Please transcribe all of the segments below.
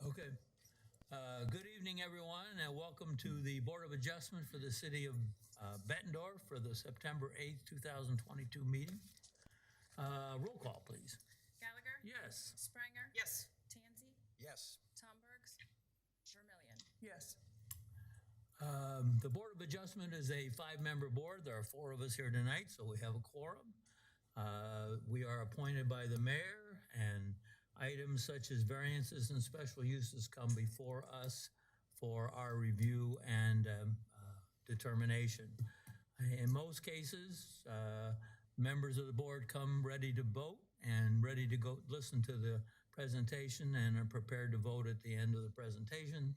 Okay. Good evening, everyone, and welcome to the Board of Adjustment for the City of Bettendorf for the September 8th, 2022 meeting. Roll call, please. Gallagher? Yes. Spranger? Yes. Tansey? Yes. Tombergs? Vermillion? Yes. The Board of Adjustment is a 5-member board. There are 4 of us here tonight, so we have a quorum. We are appointed by the mayor, and items such as variances and special uses come before us for our review and determination. In most cases, members of the board come ready to vote and ready to go listen to the presentation and are prepared to vote at the end of the presentation.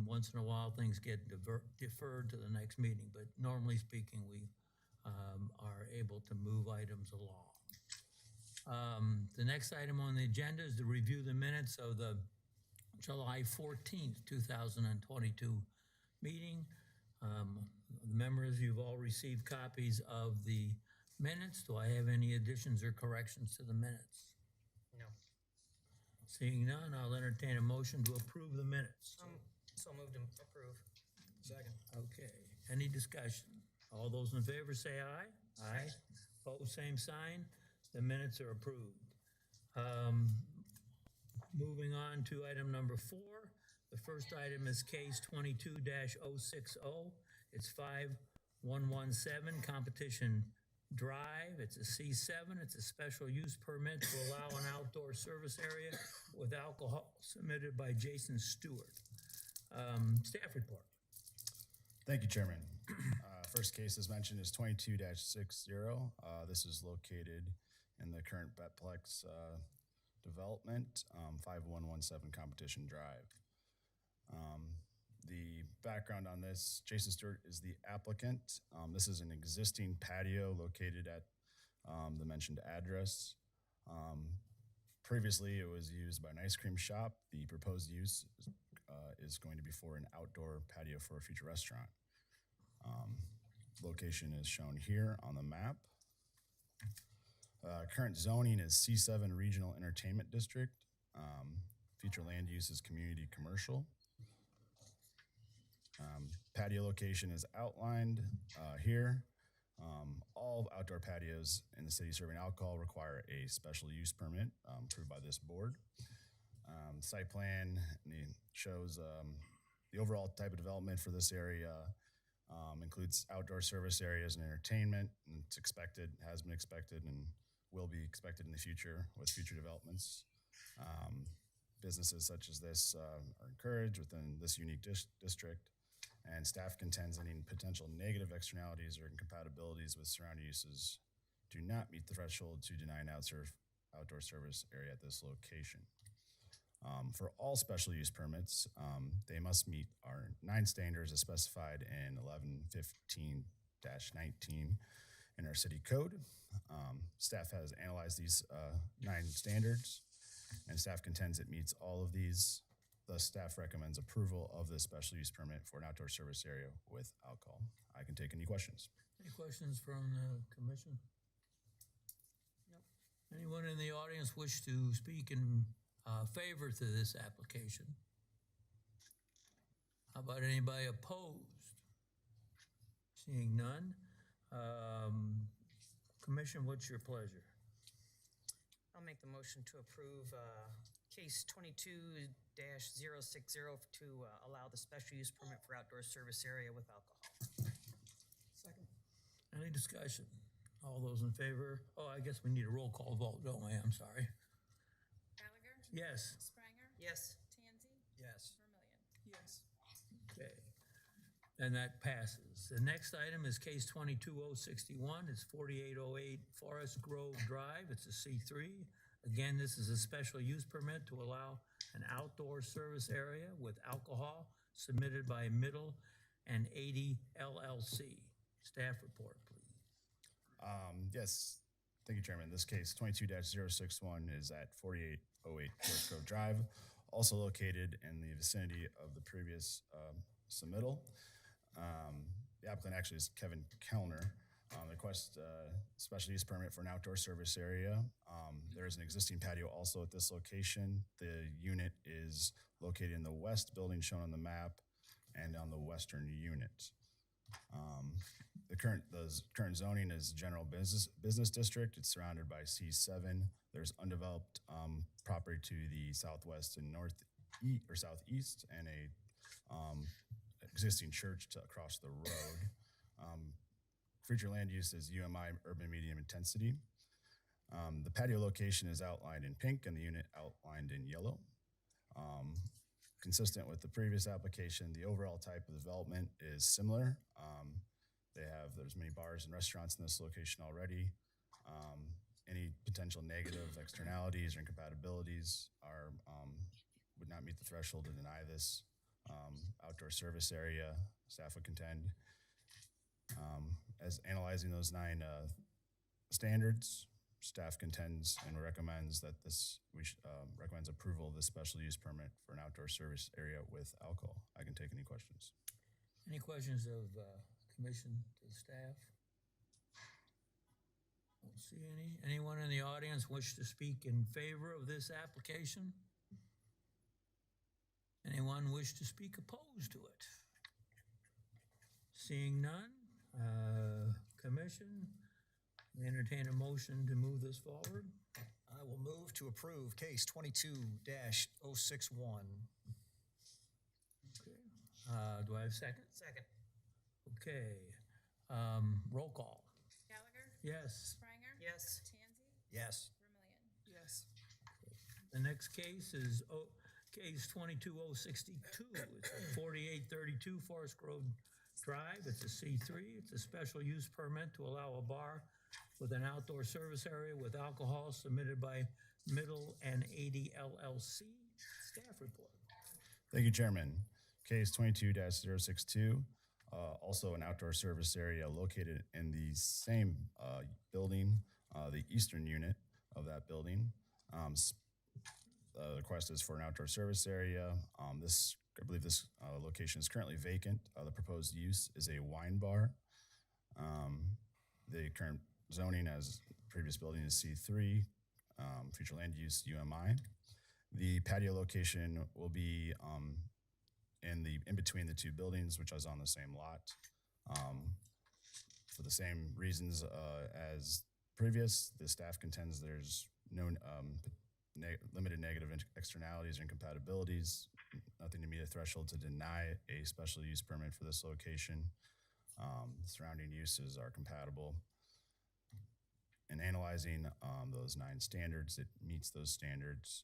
Once in a while, things get deferred to the next meeting, but normally speaking, we are able to move items along. The next item on the agenda is to review the minutes of the July 14th, 2022 meeting. Members, you've all received copies of the minutes. Do I have any additions or corrections to the minutes? No. Seeing none, I'll entertain a motion to approve the minutes. So moved and approve. Second. Okay, any discussion? All those in favor say aye. Aye. Opposed, same sign. The minutes are approved. Moving on to item number 4. The first item is case 22-060. It's 5117 Competition Drive. It's a C7. It's a special use permit to allow an outdoor service area with alcohol submitted by Jason Stewart. Staff report. Thank you, Chairman. First case, as mentioned, is 22-60. This is located in the current Betplex development, 5117 Competition Drive. The background on this, Jason Stewart is the applicant. This is an existing patio located at the mentioned address. Previously, it was used by an ice cream shop. The proposed use is going to be for an outdoor patio for a future restaurant. Location is shown here on the map. Current zoning is C7 Regional Entertainment District. Future land use is community commercial. Patio location is outlined here. All outdoor patios in the city serving alcohol require a special use permit approved by this board. Site plan shows the overall type of development for this area includes outdoor service areas and entertainment. And it's expected, has been expected, and will be expected in the future with future developments. Businesses such as this are encouraged within this unique district, and staff contends any potential negative externalities or incompatibilities with surrounding uses do not meet the threshold to deny an outdoor service area at this location. For all special use permits, they must meet our 9 standards as specified in 1115-19 in our city code. Staff has analyzed these 9 standards, and staff contends it meets all of these. Thus, staff recommends approval of this special use permit for an outdoor service area with alcohol. I can take any questions. Any questions from the commission? Nope. Anyone in the audience wish to speak in favor to this application? How about anybody opposed? Seeing none. Commission, what's your pleasure? I'll make the motion to approve case 22-060 to allow the special use permit for outdoor service area with alcohol. Second. Any discussion? All those in favor? Oh, I guess we need a roll call vote, don't we? I'm sorry. Gallagher? Yes. Spranger? Yes. Tansey? Yes. Vermillion? Yes. Okay. And that passes. The next item is case 22061. It's 4808 Forest Grove Drive. It's a C3. Again, this is a special use permit to allow an outdoor service area with alcohol submitted by Middle and 80 LLC. Staff report, please. Yes, thank you, Chairman. This case, 22-061, is at 4808 Forest Grove Drive, also located in the vicinity of the previous submittal. The applicant actually is Kevin Kellner. Request special use permit for an outdoor service area. There is an existing patio also at this location. The unit is located in the west building shown on the map and on the western unit. The current zoning is general business district. It's surrounded by C7. There's undeveloped property to the southwest and southeast, and a existing church across the road. Future land use is UMI, urban medium intensity. The patio location is outlined in pink and the unit outlined in yellow. Consistent with the previous application, the overall type of development is similar. There's many bars and restaurants in this location already. Any potential negative externalities or incompatibilities would not meet the threshold to deny this outdoor service area, staff would contend. As analyzing those 9 standards, staff contends and recommends that recommends approval of this special use permit for an outdoor service area with alcohol. I can take any questions. Any questions of commission to staff? Don't see any. Anyone in the audience wish to speak in favor of this application? Anyone wish to speak opposed to it? Seeing none, commission, we entertain a motion to move this forward. I will move to approve case 22-061. Okay. Do I have a second? Second. Okay. Roll call. Gallagher? Yes. Spranger? Yes. Tanzi? Yes. Vermillion? Yes. The next case is case 22062. It's at 4832 Forest Grove Drive. It's a C3. It's a special use permit to allow a bar with an outdoor service area with alcohol submitted by Middle and 80 LLC. Staff report. Thank you, Chairman. Case 22-062, also an outdoor service area located in the same building, the eastern unit of that building. The request is for an outdoor service area. I believe this location is currently vacant. The proposed use is a wine bar. The current zoning as previous building is C3, future land use UMI. The patio location will be in between the 2 buildings, which is on the same lot. For the same reasons as previous, the staff contends there's no limited negative externalities or incompatibilities, nothing to meet a threshold to deny a special use permit for this location. Surrounding uses are compatible. In analyzing those 9 standards, it meets those standards,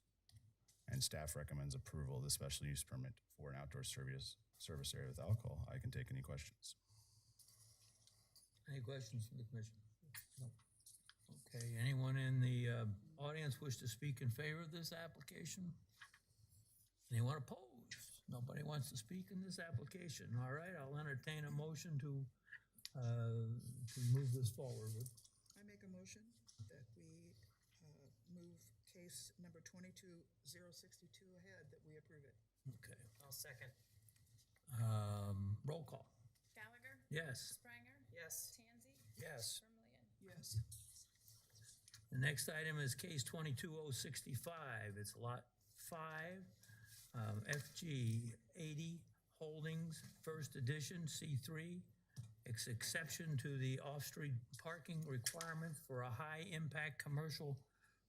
and staff recommends approval of the special use permit for an outdoor service area with alcohol. I can take any questions. Any questions from the commission? No. Okay, anyone in the audience wish to speak in favor of this application? Anyone opposed? Nobody wants to speak in this application. All right, I'll entertain a motion to move this forward. I make a motion that we move case number 22062 ahead, that we approve it. Okay. I'll second. Roll call. Gallagher? Yes. Spranger? Yes. Tanzi? Yes. Vermillion? Yes. The next item is case 22065. It's lot 5, FG 80 Holdings, first edition, C3. It's exception to the off-street parking requirement for a high-impact commercial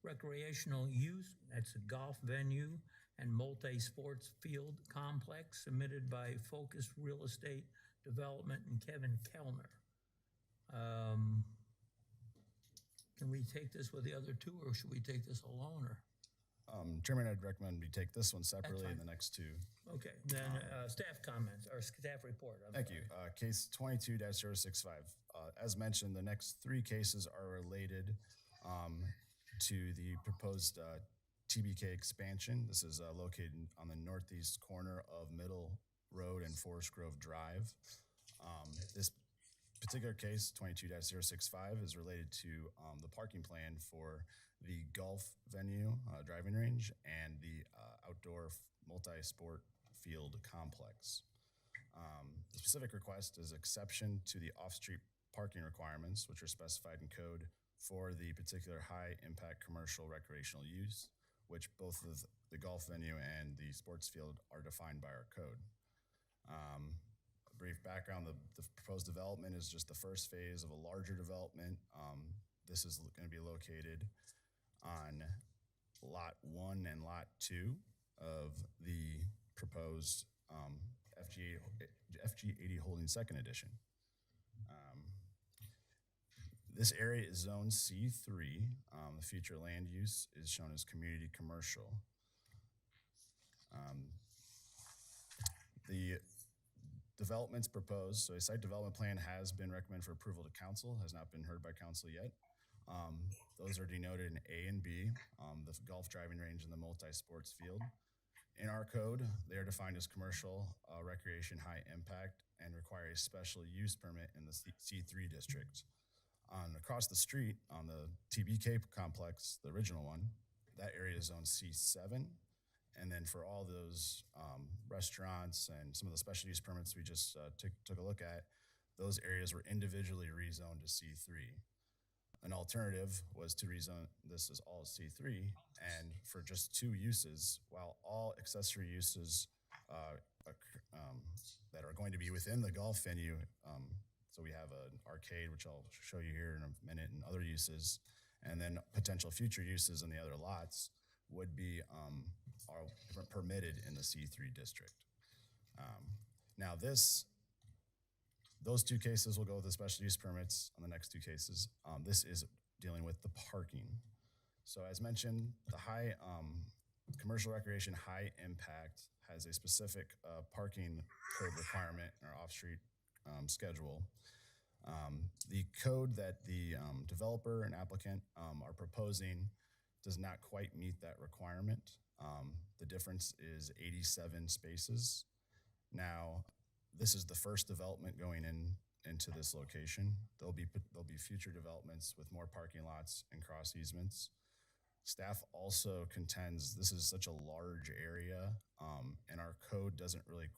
recreational use. That's a golf venue and multi-sports field complex submitted by Focus Real Estate Development and Kevin Kellner. Can we take this with the other 2, or should we take this alone? Or Chairman, I'd recommend we take this one separately fine. and the next 2. okay, then staff comments or staff report. Thank you. Case 22-065. As mentioned, the next 3 cases are related to the proposed TBK expansion. This is located on the northeast corner of Middle Road and Forest Grove Drive. This particular case, 22-065, is related to the parking plan for the golf venue, driving range, and the outdoor multi-sport field complex. The specific request is exception to the off-street parking requirements, which are specified in code for the particular high-impact commercial recreational use, which both of the golf venue and the sports field are defined by our code. A brief background, the proposed development is just the first phase of a larger development. This is going to be located on Lot 1 and Lot 2 of the proposed FG 80 Holding Second Edition. This area is Zone C3. The future land use is shown as community commercial. The developments proposed, so a site development plan has been recommended for approval to council, has not been heard by council yet. Those are denoted in A and B, the golf driving range and the multi-sports field. In our code, they are defined as commercial, recreation, high impact, and require a special use permit in the C3 district. Across the street on the TBK complex, the original one, that area is zone C7. And then for all those restaurants and some of the special use permits we just took a look at, those areas were individually rezoned to C3. An alternative was to rezone this as all C3, and for just 2 uses, while all accessory uses that are going to be within the golf venue, so we have an arcade, which I'll show you here in a minute, and other uses, and then potential future uses in the other lots would be are permitted in the C3 district. Now those 2 cases will go with the special use permits on the next 2 cases. This is dealing with the parking. So as mentioned, the high commercial recreation high impact has a specific parking code requirement in our off-street schedule. The code that the developer and applicant are proposing does not quite meet that requirement. The difference is 87 spaces. Now, this is the first development going into this location. There'll be future developments with more parking lots and cross easements. Staff also contends this is such a large area, and our code doesn't really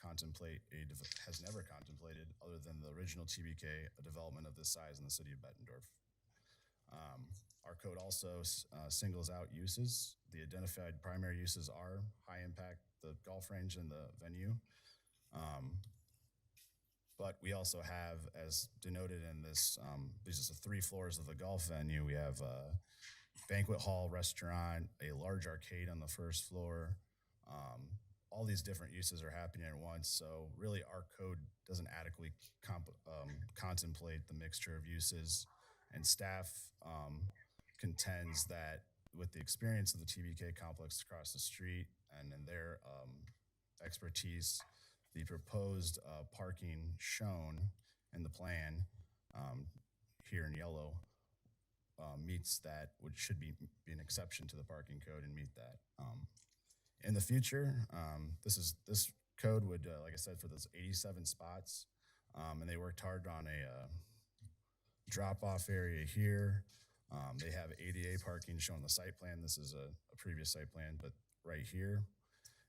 has never contemplated, other than the original TBK, a development of this size in the city of Bettendorf. Our code also singles out uses. The identified primary uses are high impact, the golf range and the venue. But we also have, as denoted in this, these are the 3 floors of the golf venue. We have a banquet hall, restaurant, a large arcade on the first floor. All these different uses are happening at once. So really our code doesn't adequately contemplate the mixture of uses, and staff contends that with the experience of the TBK complex across the street and in their expertise, the proposed parking shown in the plan here in yellow meets that, which should be an exception to the parking code and meet that. In the future, this code would, like I said, for those 87 spots, and they worked hard on a drop-off area here. They have ADA parking shown on the site plan. This is a previous site plan, but right here.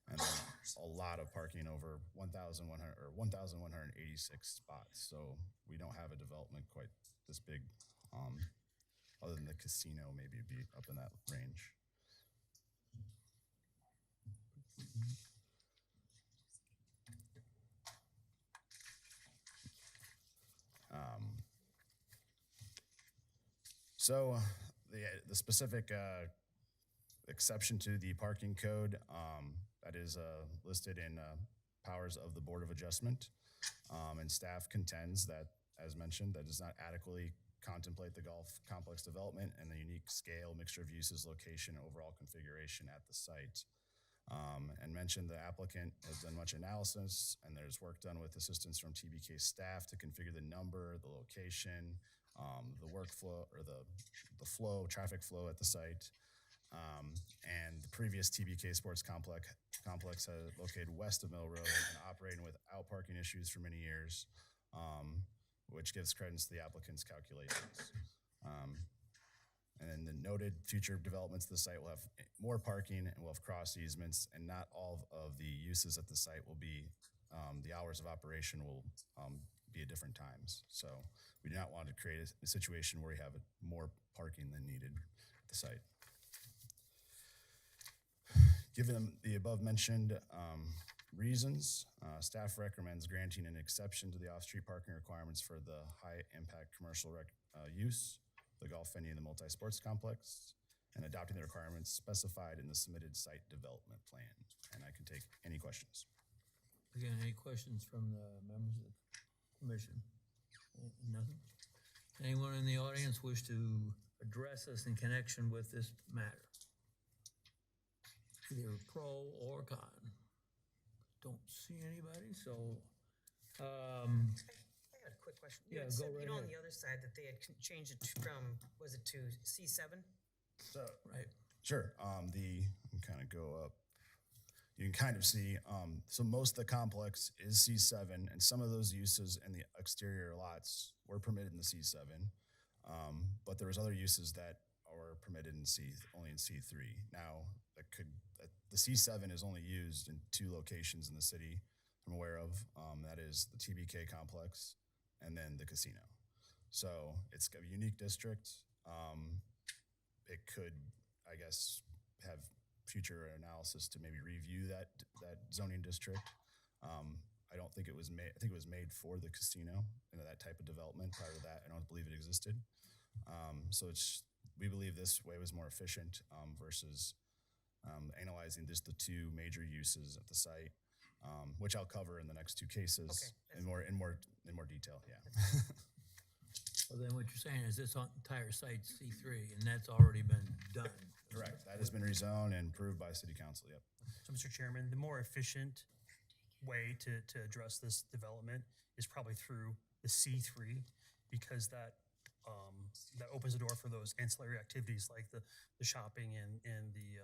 And then a lot of parking, over 1,100 or 1,186 spots. So we don't have a development quite this big, other than the casino maybe be up in that range. So the specific exception to the parking code that is listed in powers of the Board of Adjustment, and staff contends that, as mentioned, that does not adequately contemplate the golf complex development and the unique scale, mixture of uses, location, and overall configuration at the site. And mentioned the applicant has done much analysis, and there's work done with assistance from TBK staff to configure the number, the location, the workflow, or the traffic flow at the site. And the previous TBK Sports Complex located west of Mill Road and operating without parking issues for many years, which gives credence to the applicant's calculations. And then the noted future developments of the site will have more parking and will have cross easements, and not all of the uses at the site will be, the hours of operation will be at different times. So we do not want to create a situation where we have more parking than needed at the site. Given the above mentioned reasons, staff recommends granting an exception to the off-street parking requirements for the high-impact commercial use, the golf venue, and the multi-sports complex, and adopting the requirements specified in the submitted site development plan. And I can take any questions. Again, any questions from the members of the commission? Nothing? Anyone in the audience wish to address us in connection with this matter? Either pro or con? Don't see anybody, so, I got a quick question. You Yeah, had go said, right on ahead. the other side that they had changed it from, was it to C7? So, right, sure. You kind of go up. You can kind of see. So most of the complex is C7, and some of those uses in the exterior lots were permitted in the C7. But there was other uses that are permitted in only in C3. Now, the C7 is only used in 2 locations in the city I'm aware of. That is the TBK complex and then the casino. So it's a unique district. It could, I guess, have future analysis to maybe review that zoning district. I don't think it was made. I think it was made for the casino, that type of development. Prior to that, I don't believe it existed. So we believe this way was more efficient versus analyzing just the 2 major uses at the site, which I'll cover in the next 2 cases in more detail. Yeah. well, then what you're saying is this entire site's C3, and that's already been done. Correct. That has been rezoned and approved by City Council. Yep. So, Mr. Chairman, the more efficient way to address this development is probably through the C3, because that opens the door for those ancillary activities like the shopping and the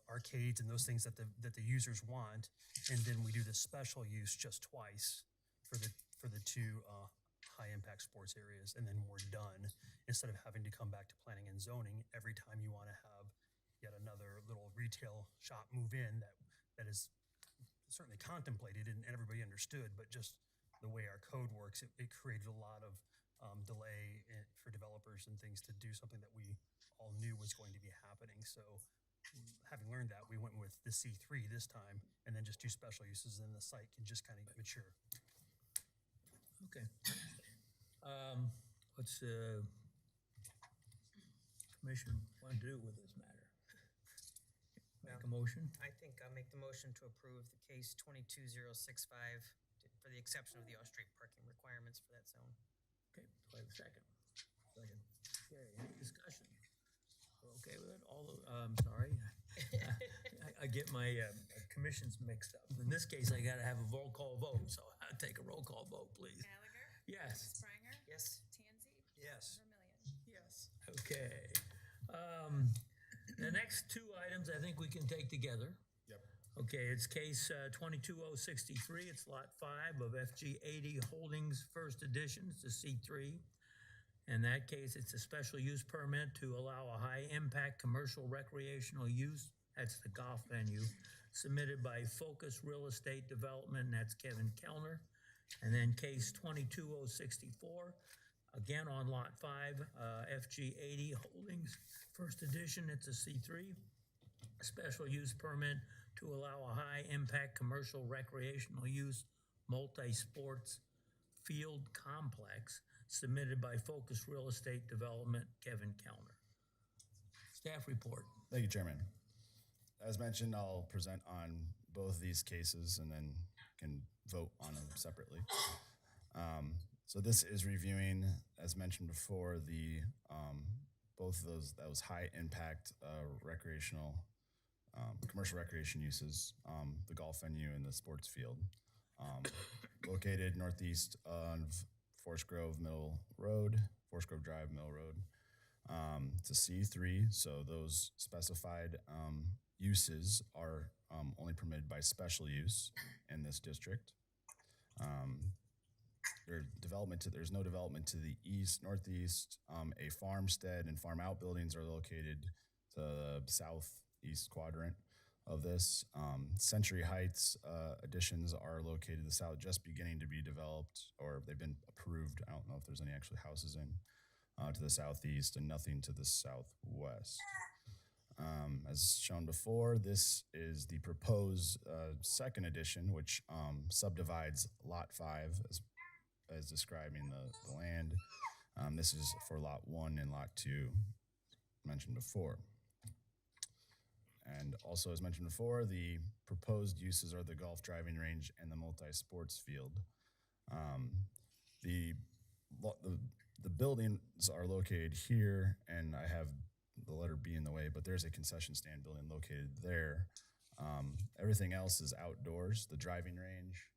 arcades and those things that the users want. And then we do the special use just twice for the 2 high impact sports areas, and then we're done, instead of having to come back to planning and zoning every time you want to have yet another little retail shop move in that is certainly contemplated and everybody understood, but just the way our code works, it created a lot of delay for developers and things to do something that we all knew was going to be happening. So having learned that, we went with the C3 this time, and then just 2 special uses, and the site can just kind of mature. Okay. What's the commission want to do with this matter? Make a motion? I think I'll make the motion to approve the case 22065 for the exception of the off-street parking requirements for that zone. Okay, do I have a second? Second. Okay, any discussion? Okay with it? I'm sorry. I get my commissions mixed up. In this case, I gotta have a roll call vote, so I'll take a roll call vote, please. Gallagher? Yes, Springer? Yes. Tansy? Yes. Vermillion? Yes. okay. The next 2 items I think we can take together. Yep. Okay, it's case 22063. It's lot 5 of FG 80 Holdings First Edition. It's a C3. In that case, it's a special use permit to allow a high-impact commercial recreational use. That's the golf venue, submitted by Focus Real Estate Development, and that's Kevin Kellner. And then case 22064, again on lot 5, FG 80 Holdings First Edition. It's a C3. A special use permit to allow a high-impact commercial recreational use multi-sports field complex, submitted by Focus Real Estate Development, Kevin Kellner. Staff report. Thank you, Chairman. As mentioned, I'll present on both of these cases and then can vote on them separately. So this is reviewing, as mentioned before, the both of those high impact recreational commercial recreation uses, the golf venue and the sports field, located northeast of Forest Grove Drive, Mill Road. It's a C3, so those specified uses are only permitted by special use in this district. There's no development to the northeast. A farmstead and farm out buildings are located to the southeast quadrant. of this. Century Heights additions are located to the south, just beginning to be developed, or they've been approved. I don't know if there's any actually houses in to the southeast, and nothing to the southwest. As shown before, this is the proposed second addition, which subdivides Lot 5 as describing the land. This is for Lot 1 and Lot 2 mentioned before. And also, as mentioned before, the proposed uses are the golf driving range and the multi-sports field. The buildings are located here, and I have the letter B in the way, but there's a concession stand building located there. Everything else is outdoors. The driving range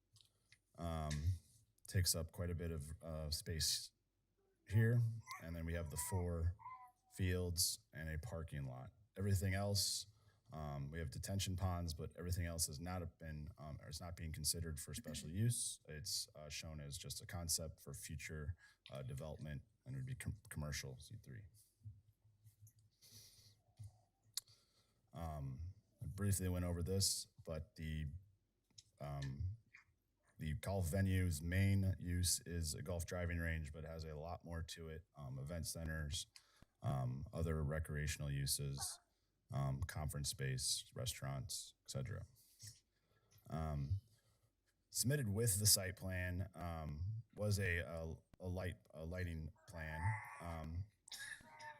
takes up quite a bit of space here, and then we have the 4 fields and a parking lot. Everything else, we have detention ponds, but everything else has not been, or is not being considered for special use. It's shown as just a concept for future development, and would be commercial C3. I briefly went over this, but the golf venue's main use is a golf driving range, but has a lot more to it. Event centers, other recreational uses, conference space, restaurants, etc. Submitted with the site plan was a lighting plan.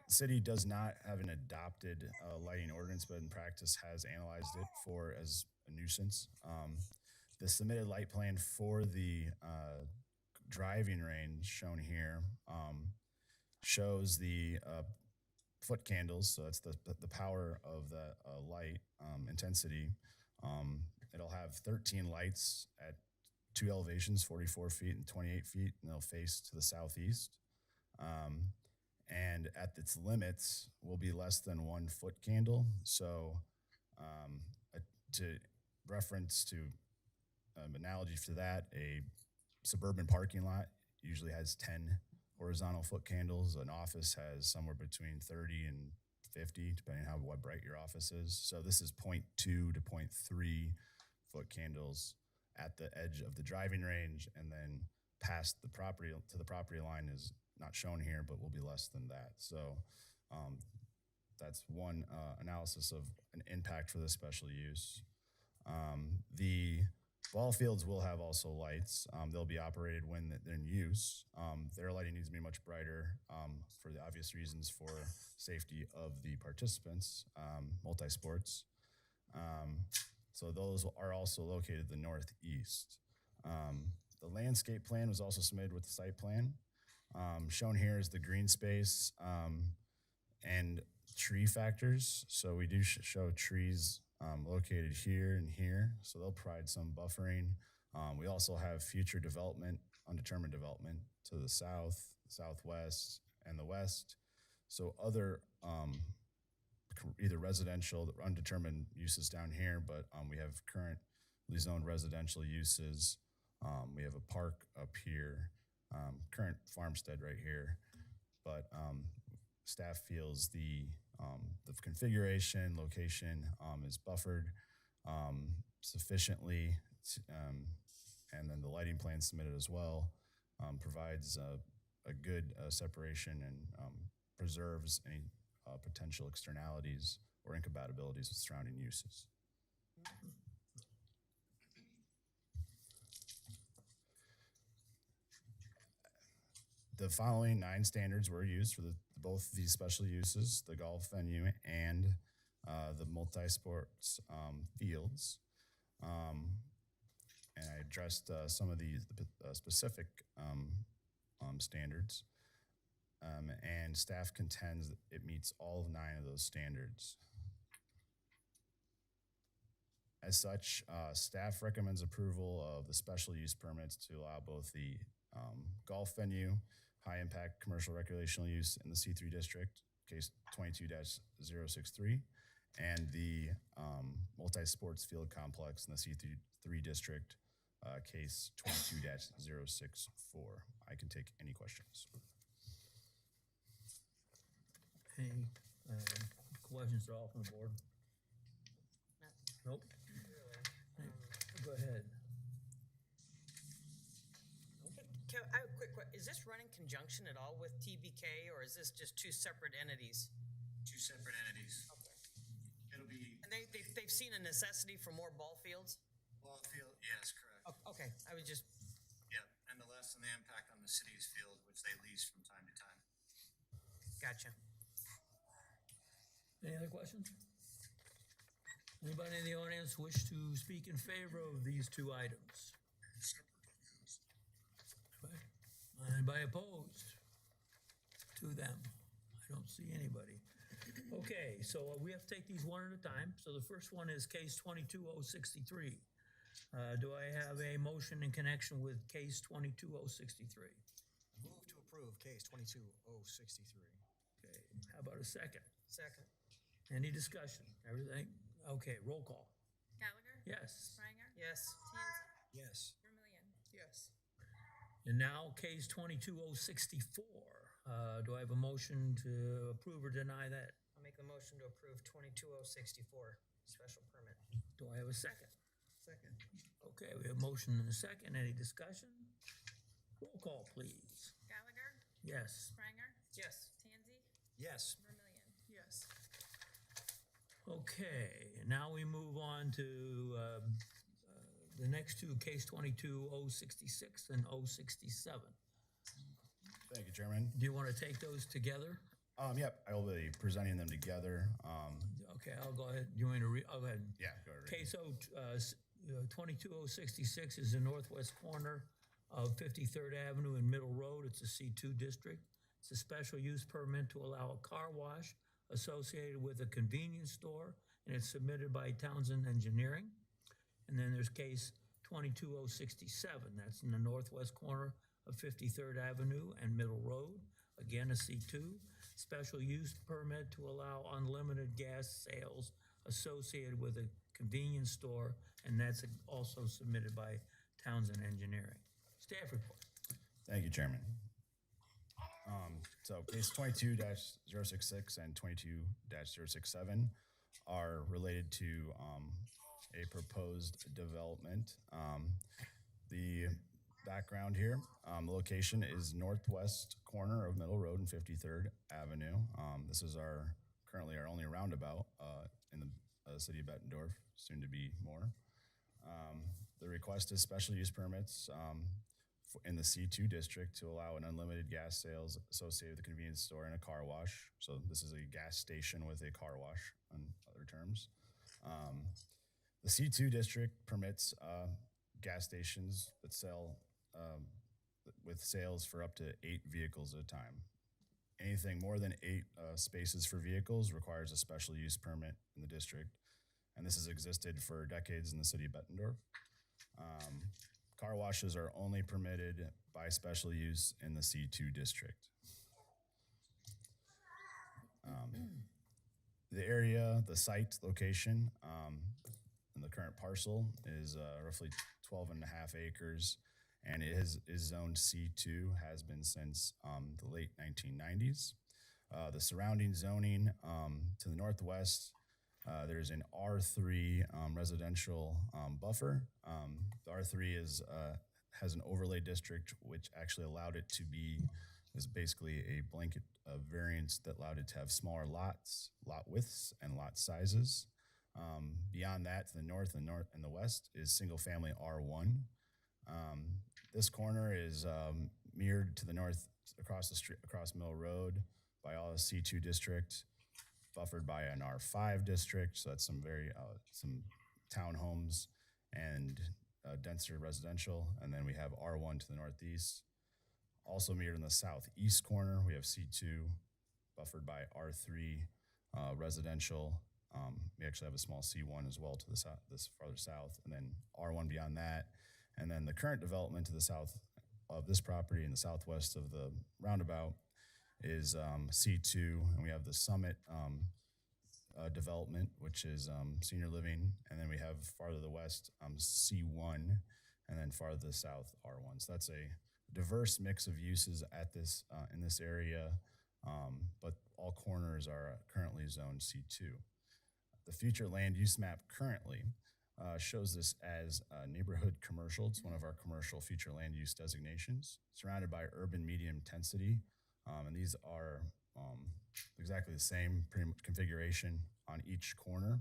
The city does not have an adopted lighting ordinance, but in practice has analyzed it for as a nuisance. The submitted light plan for the driving range shown here shows the foot candles, so that's the power of the light intensity. It'll have 13 lights at 2 elevations, 44 feet and 28 feet, and they'll face to the southeast. And at its limits will be less than 1 foot candle. So to reference to analogy to that, a suburban parking lot usually has 10 horizontal foot candles. An office has somewhere between 30 and 50, depending on what bright your office is. So this is 0.2 to 0.3 foot candles at the edge of the driving range, and then past the property to the property line is not shown here, but will be less than that. So that's one analysis of an impact for the special use. The ball fields will have also lights. They'll be operated when they're in use. Their lighting needs to be much brighter for the obvious reasons for safety of the participants, multi-sports. So those are also located the northeast. The landscape plan was also submitted with the site plan. Shown here is the green space and tree factors. So we do show trees located here and here, so they'll provide some buffering. We also have future development, undetermined development to the south, southwest, and the west. So other either residential or undetermined uses down here, but we have currently zoned residential uses. We have a park up here, current farmstead right here, but staff feels the configuration, location is buffered sufficiently, and then the lighting plan submitted as well provides a good separation and preserves any potential externalities or incompatibilities with surrounding uses. The following 9 standards were used for both these special uses, the golf venue and the multi-sports fields. And I addressed some of the specific standards. And staff contends that it meets all 9 of those standards. As such, staff recommends approval of the special use permits to allow both the golf venue, high impact commercial recreational use in the C3 district, case 22-063, and the multi-sports field complex in the C3 district, case 22-064. I can take any questions. Any questions at all from the board? No. Nope. Really. Go ahead. Hey, Kev, I have a quick question. Is this run in conjunction at all with TBK, or is this just two separate entities? Two separate entities. Okay. It'll be And they've seen a necessity for more ball fields? ball field, yes, correct. Okay, I was just, Yeah, and to lessen the impact on the city's field, which they lease from time to time. gotcha. Any other questions? Anybody in the audience wish to speak in favor of these two items? Anybody opposed to them? I don't see anybody. Okay, so we have to take these one at a time. So the first one is case 22063. Do I have a motion in connection with case 22063? Move to approve case 22063. Okay, how about a second? Second. Any discussion? Everything? Okay, roll call. Gallagher? Yes. Springer? Yes. Tansey? Yes. Vermillion? Yes. And now case 22064. Do I have a motion to approve or deny that? I'll make the motion to approve 22064 special permit. Do I have a second? Second. Okay, we have a motion and a second. Any discussion? Roll call, please. Gallagher? Yes. Springer? Yes. Tansey? Yes. Vermillion? Yes. Okay, now we move on to the next two, case 22066 and 067. Thank you, Chairman. Do you want to take those together? Yep, I will be presenting them together. Okay, I'll go ahead. You want me to read? I'll go ahead. Yeah, go ahead. Case 22066 is the northwest corner of 53rd Avenue and Middle Road. It's a C2 district. It's a special use permit to allow a car wash associated with a convenience store, and it's submitted by Townsend Engineering. And then there's case 22067. That's in the northwest corner of 53rd Avenue and Middle Road. Again, a C2. Special use permit to allow unlimited gas sales associated with a convenience store, and that's also submitted by Townsend Engineering. Staff report. Thank you, Chairman. So case 22-066 and 22-067 are related to a proposed development. The background here, the location is northwest corner of Middle Road and 53rd Avenue. This is currently our only roundabout in the city of Bettendorf, soon to be more. The request is special use permits in the C2 district to allow an unlimited gas sales associated with a convenience store and a car wash. So this is a gas station with a car wash, on other terms. The C2 district permits gas stations that sell with sales for up to 8 vehicles at a time. Anything more than 8 spaces for vehicles requires a special use permit in the district. And this has existed for decades in the city of Bettendorf. Car washes are only permitted by special use in the C2 district. The area, the site location, and the current parcel is roughly 12 and a half acres, and it is zoned C2, has been since the late 1990s. The surrounding zoning to the northwest, there's an R3 residential buffer. The R3 has an overlay district, which actually allowed it to be, is basically a blanket variance that allowed it to have smaller lots, lot widths, and lot sizes. Beyond that, to the north and the west is single family R1. This corner is mirrored to the north across the street, across Mill Road by all the C2 district, buffered by an R5 district. So that's some townhomes and denser residential. And then we have R1 to the northeast. Also mirrored in the southeast corner, we have C2 buffered by R3 residential. We actually have a small C1 as well to the south, this farther south, and then R1 beyond that. And then the current development to the south of this property in the southwest of the roundabout is C2, and we have the Summit development, which is senior living, and then we have farther to the west C1, and then farther to the south R1. So that's a diverse mix of uses at this in this area, but all corners are currently zoned C2. the future land use map currently shows this as neighborhood commercial. It's one of our commercial future land use designations, surrounded by urban medium intensity. And these are exactly the same pretty much configuration on each corner.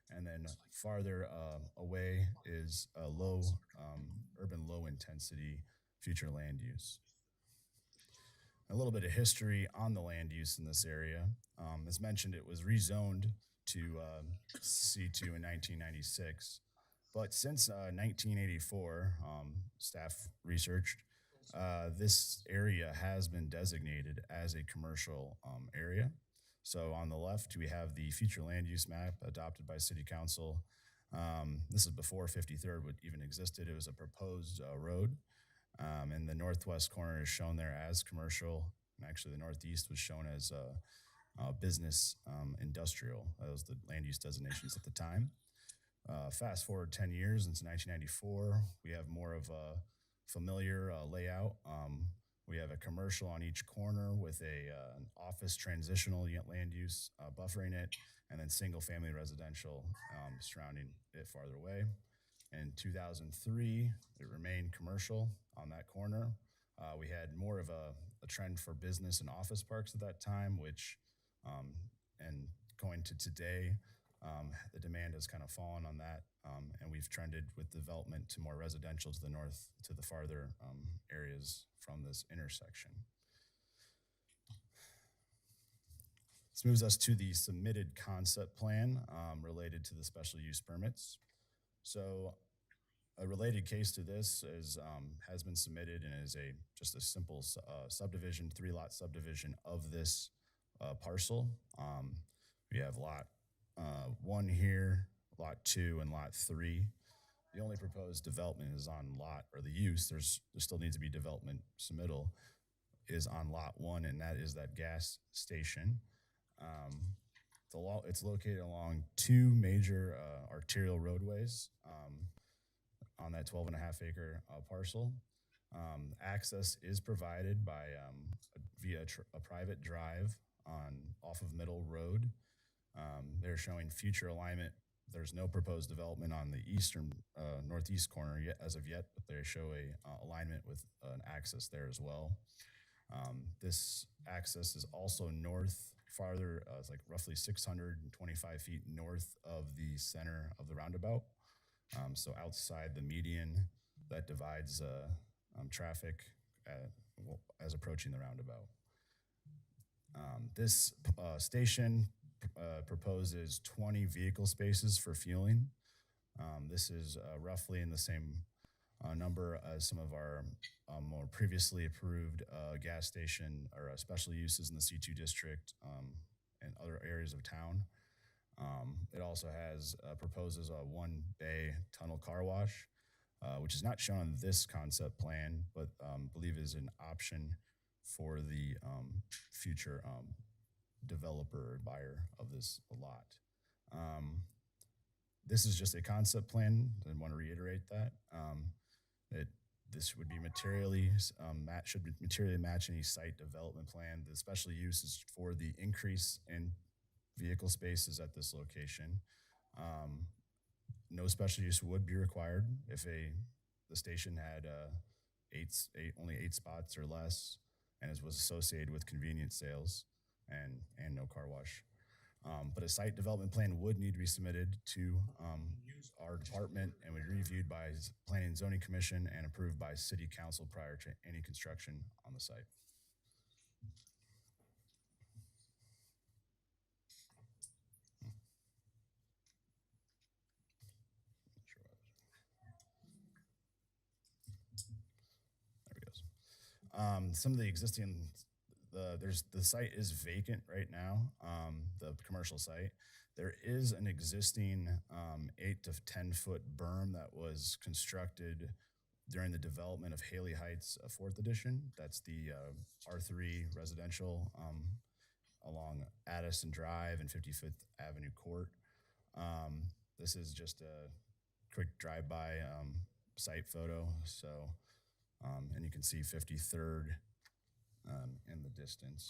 And then farther away is a low, urban low intensity future land use. A little bit of history on the land use in this area. As mentioned, it was rezoned to C2 in 1996. But since 1984, staff researched, this area has been designated as a commercial area. So on the left, we have the future land use map adopted by City Council. This is before 53rd would even existed. It was a proposed road. And the northwest corner is shown there as commercial. And actually the northeast was shown as business industrial. That was the land use designations at the time. Fast forward 10 years into 1994, we have more of a familiar layout. We have a commercial on each corner with an office transitional land use buffering it, and then single family residential surrounding it farther away. In 2003, it remained commercial on that corner. We had more of a trend for business and office parks at that time, which, and going to today, the demand has kind of fallen on that, and we've trended with development to more residential to the north, to the farther areas from this intersection. This moves us to the submitted concept plan related to the special use permits. So a related case to this is has been submitted and is just a simple subdivision, 3-lot subdivision of this parcel. We have lot 1 here, lot 2, and lot 3. The only proposed development is on lot, or the use, there still needs to be development submittal, is on lot 1, and that is that gas station. It's located along 2 major arterial roadways on that 12.5-acre parcel. Access is provided by via a private drive off of Middle Road. They're showing future alignment. There's no proposed development on the eastern northeast corner yet, as of yet, but they show a alignment with an access there as well. This access is also north, farther, it's like roughly 625 feet north of the center of the roundabout. So outside the median that divides traffic as approaching the roundabout. This station proposes 20 vehicle spaces for fueling. This is roughly in the same number as some of our more previously approved gas station or special uses in the C2 district and other areas of town. It also has proposes a 1-bay tunnel car wash, which is not shown on this concept plan, but believe is an option for the future developer or buyer of this lot. This is just a concept plan. I want to reiterate that. This would be should materially match any site development plan. The special use is for the increase in vehicle spaces at this location. No special use would be required if the station had only 8 spots or less, and it was associated with convenience sales and no car wash. But a site development plan would need to be submitted to our department and would be reviewed by Planning and Zoning Commission and approved by City Council prior to any construction on the site. There he goes. Some of the existing the site is vacant right now, the commercial site. There is an existing 8 to 10 foot berm that was constructed during the development of Haley Heights 4th edition. That's the R3 residential along Addison Drive and 55th Avenue Court. This is just a quick drive-by site photo. So, and you can see 53rd in the distance.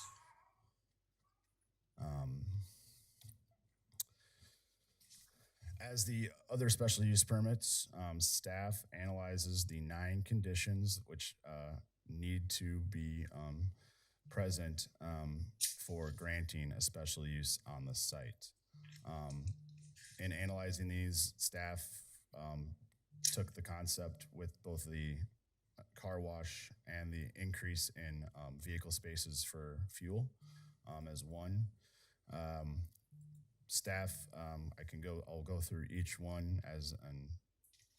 As the other special use permits, staff analyzes the 9 conditions which need to be present for granting a special use on the site. In analyzing these, staff took the concept with both the car wash and the increase in vehicle spaces for fuel as one. Staff, I'll go through each one as and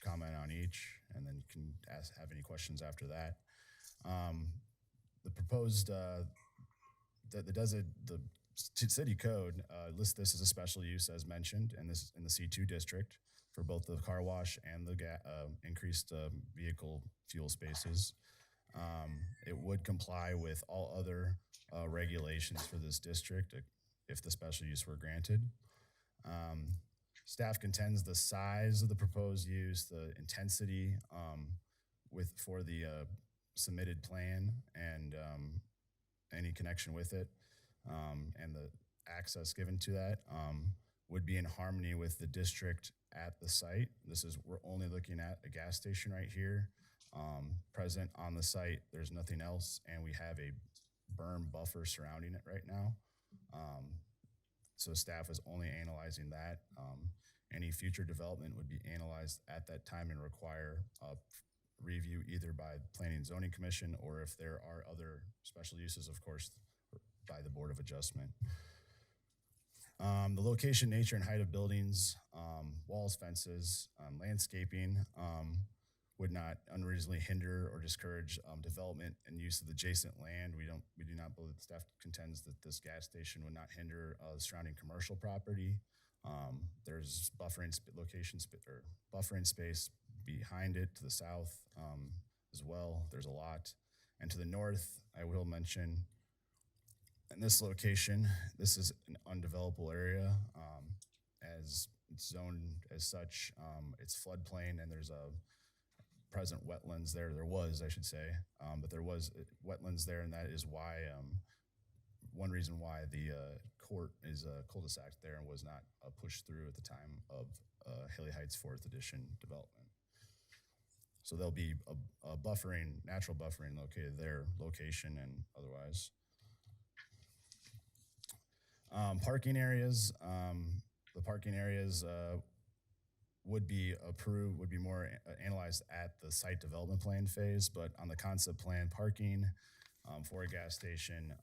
comment on each, and then you can have any questions after that. The proposed, the city code lists this as a special use as mentioned, and this in the C2 district for both the car wash and the increased vehicle fuel spaces. It would comply with all other regulations for this district if the special use were granted. Staff contends the size of the proposed use, the intensity for the submitted plan and any connection with it, and the access given to that would be in harmony with the district at the site. We're only looking at a gas station right here present on the site. There's nothing else, and we have a berm buffer surrounding it right now. So staff is only analyzing that. Any future development would be analyzed at that time and require a review either by Planning and Zoning Commission or if there are other special uses, of course, by the Board of Adjustment. The location, nature, and height of buildings, walls, fences, landscaping would not unreasonably hinder or discourage development and use of the adjacent land. We do not believe, staff contends that this gas station would not hinder the surrounding commercial property. There's buffering space behind it to the south as well. There's a lot. And to the north, I will mention, in this location, this is an undevelopable area as it's zoned as such. It's floodplain, and there's a present wetlands there. There was, I should say, but there was wetlands there, and that is why one reason why the court is a cul-de-sac there and was not pushed through at the time of Haley Heights 4th Edition development. So there'll be a natural buffering located there, location and otherwise. Parking areas. The parking areas would be more analyzed at the site development plan phase, but on the concept plan, parking for a gas station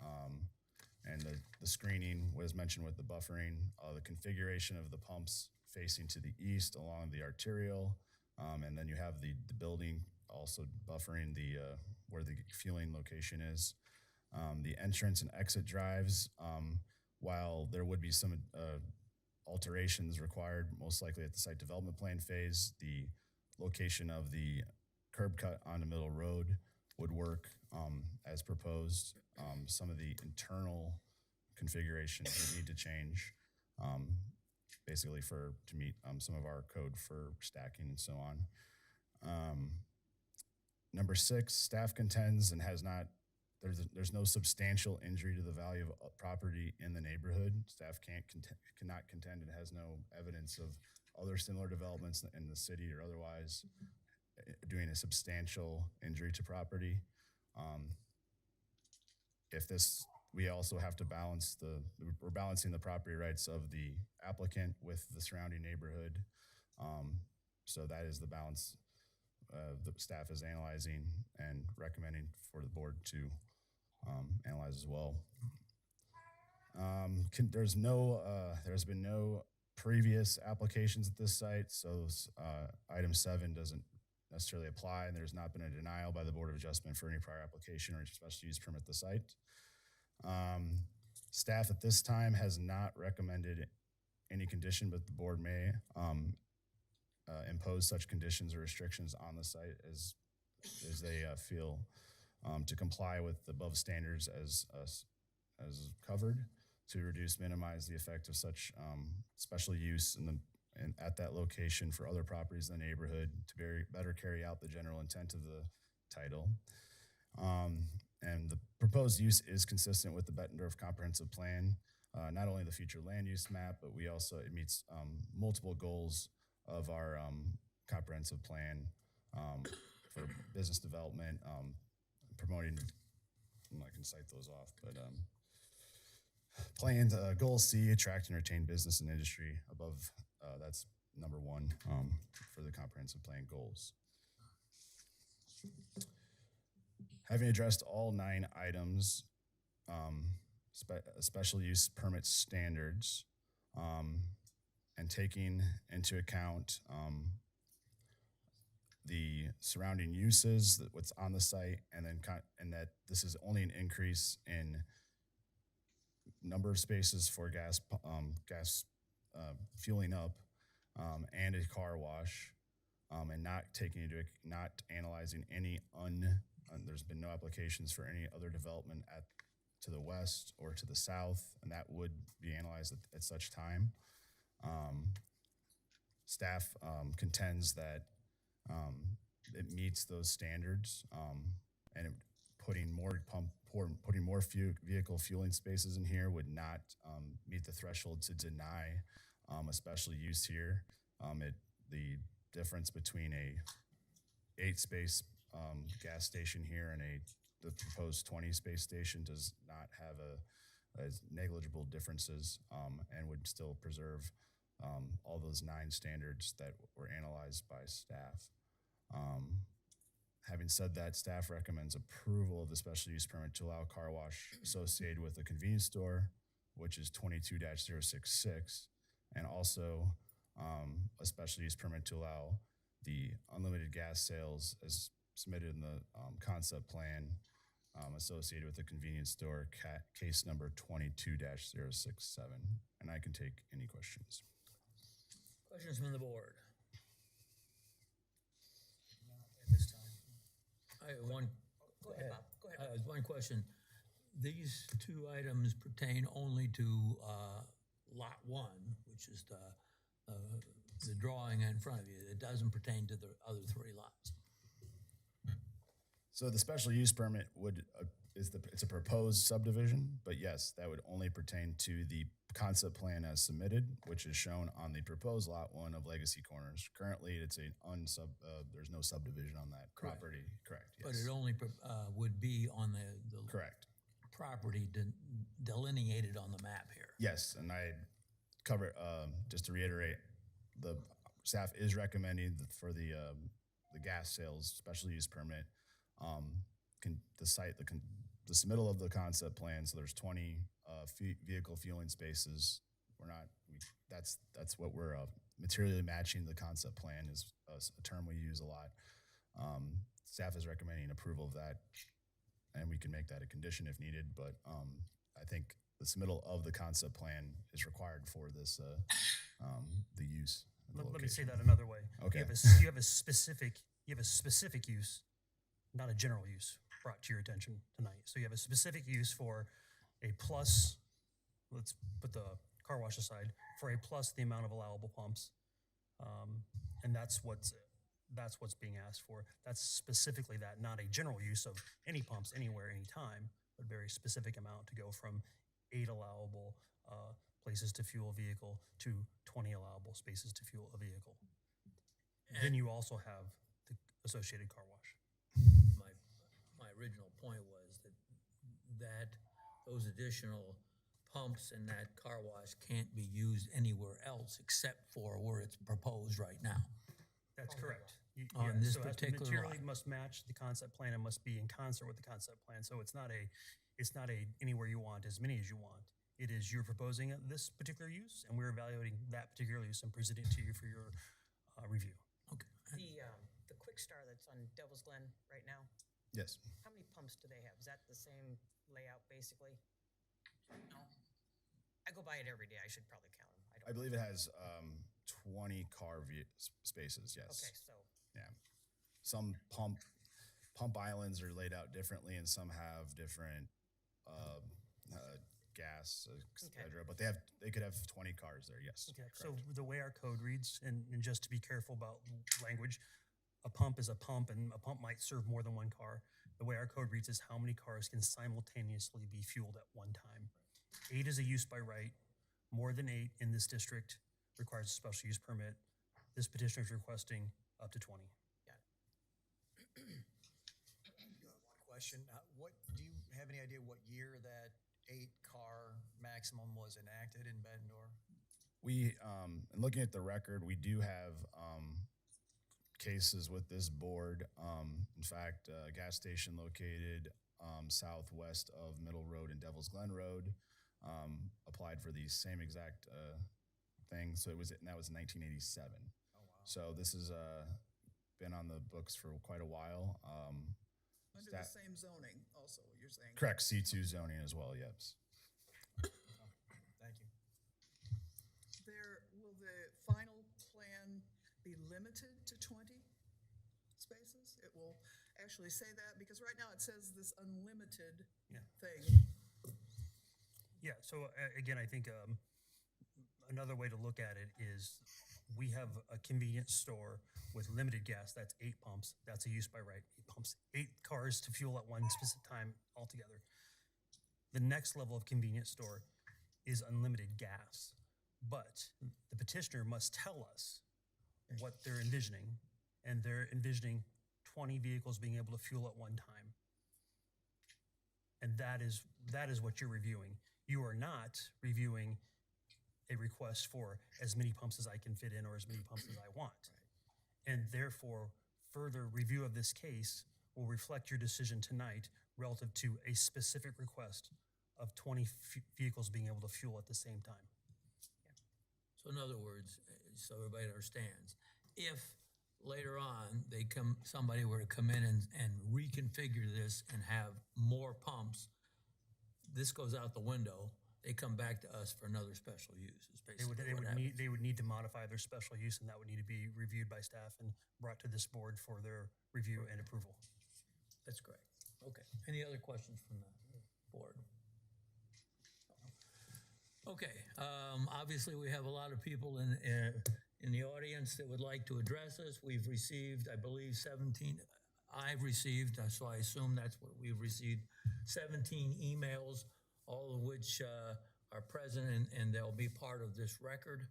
and the screening was mentioned with the buffering, the configuration of the pumps facing to the east along the arterial, and then you have the building also buffering where the fueling location is. The entrance and exit drives, while there would be some alterations required, most likely at the site development plan phase, the location of the curb cut on the middle road would work as proposed. Some of the internal configurations would need to change, basically to meet some of our code for stacking and so on. Number 6, staff contends and has not. There's no substantial injury to the value of property in the neighborhood. Staff cannot contend and has no evidence of other similar developments in the city or otherwise doing a substantial injury to property. We also have to we're balancing the property rights of the applicant with the surrounding neighborhood. So that is the balance the staff is analyzing and recommending for the board to analyze as well. There's been no previous applications at this site, so item 7 doesn't necessarily apply, and there's not been a denial by the Board of Adjustment for any prior application or special use permit at the site. Staff at this time has not recommended any condition, but the board may impose such conditions or restrictions on the site as they feel to comply with the above standards as covered, to minimize the effect of such special use at that location for other properties in the neighborhood, to better carry out the general intent of the title. And the proposed use is consistent with the Bettendorf Comprehensive Plan not only the future land use map, but it meets multiple goals of our comprehensive plan for business development, promoting, I can cite those off, but plan goal C, attract and retain business and industry above, that's number one for the comprehensive plan goals. Having addressed all 9 items, special use permit standards, and taking into account the surrounding uses, what's on the site, and that this is only an increase in number of spaces for gas fueling up, and a car wash, and not analyzing any there's been no applications for any other development to the west or to the south, and that would be analyzed at such time. Staff contends that it meets those standards, and putting more vehicle fueling spaces in here would not meet the threshold to deny a special use here. The difference between a 8-space gas station here and the proposed 20-space station does not have as negligible differences, and would still preserve all those 9 standards that were analyzed by staff. Having said that, staff recommends approval of the special use permit to allow car wash associated with a convenience store, which is 22-066, and also a special use permit to allow the unlimited gas sales as submitted in the concept plan associated with the convenience store, case number 22-067. And I can take any questions. Questions from the board? At this time. I have one. Go ahead, Bob. Go ahead. One question. These 2 items pertain only to lot 1, which is the drawing in front of you. It doesn't pertain to the other 3 lots. So the special use permit it's a proposed subdivision, but yes, that would only pertain to the concept plan as submitted, which is shown on the proposed lot 1 of Legacy Corners. Currently, it's there's no subdivision on that property. Correct. Yes. But it only would be on the correct property delineated on the map here. Yes, and I cover just to reiterate, the staff is recommending for the gas sales special use permit, the submittal of the concept plan. So there's 20 vehicle fueling spaces. That's what we're materially matching. The concept plan is a term we use a lot. Staff is recommending approval of that, and we can make that a condition if needed. But I think the submittal of the concept plan is required for this the use. Let me say that another way. Okay. You have a specific use, not a general use, brought to your attention tonight. So you have a specific use for a plus. Let's put the car wash aside, for a plus the amount of allowable pumps, and that's what's being asked for. That's specifically that, not a general use of any pumps anywhere, anytime, but very specific amount to go from 8 allowable places to fuel a vehicle to 20 allowable spaces to fuel a vehicle. And then you also have the associated car wash. My original point was that those additional pumps and that car wash can't be used anywhere else except for where it's proposed right now. That's correct. On this so it has to particular materially lot. must match the concept plan and must be in concert with the concept plan. So it's not a anywhere you want, as many as you want. It is you're proposing this particular use, and we're evaluating that particular use and presenting it to you for your review. Okay. The Quick Star that's on Devil's Glen right now, Yes. how many pumps do they have? Is that the same layout, basically? No. I go by it every day. I should probably count them. I believe it has 20 car spaces. Yes. Okay, so Yeah. Some pump islands are laid out differently, and some have different gas, etc. But they could have 20 cars there. Yes. Okay. Correct. So the way our code reads, and just to be careful about language, a pump is a pump, and a pump might serve more than one car. The way our code reads is how many cars can simultaneously be fueled at one time. 8 is a use by right. More than 8 in this district requires a special use permit. This petitioner is requesting up to 20. One question, do you have any idea what year that 8-car maximum was enacted in Bettendorf? We, looking at the record, we do have cases with this board. In fact, a gas station located southwest of Middle Road and Devil's Glen Road applied for the same exact thing. So that was 1987. Oh, wow. So this has been on the books for quite a while. Under the same zoning also, you're saying? Correct, C2 zoning as well, yes. Thank you. Will the final plan be limited to 20 spaces? It will actually say that, because right now it says this unlimited Yeah. thing. Yeah, so again, I think another way to look at it is we have a convenience store with limited gas. That's 8 pumps. That's a use by right. 8 pumps, 8 cars to fuel at one specific time altogether. The next level of convenience store is unlimited gas. But the petitioner must tell us what they're envisioning, and they're envisioning 20 vehicles being able to fuel at one time. And that is what you're reviewing. You are not reviewing a request for as many pumps as I can fit in or as many pumps as I want. And therefore, further review of this case will reflect your decision tonight relative to a specific request of 20 vehicles being able to fuel at the same time. So in other words, so everybody understands, if later on somebody were to come in and reconfigure this and have more pumps, this goes out the window. They come back to us for another special use. Is basically They would need to modify their special use, and that would need to be reviewed by staff and brought to this board for their review and approval. That's correct. Okay. Any other questions from the board? Okay. Obviously, we have a lot of people in the audience that would like to address us. We've received, I believe, 17. I've received, so I assume that's what we've received, 17 emails, all of which are present and they'll be part of this record.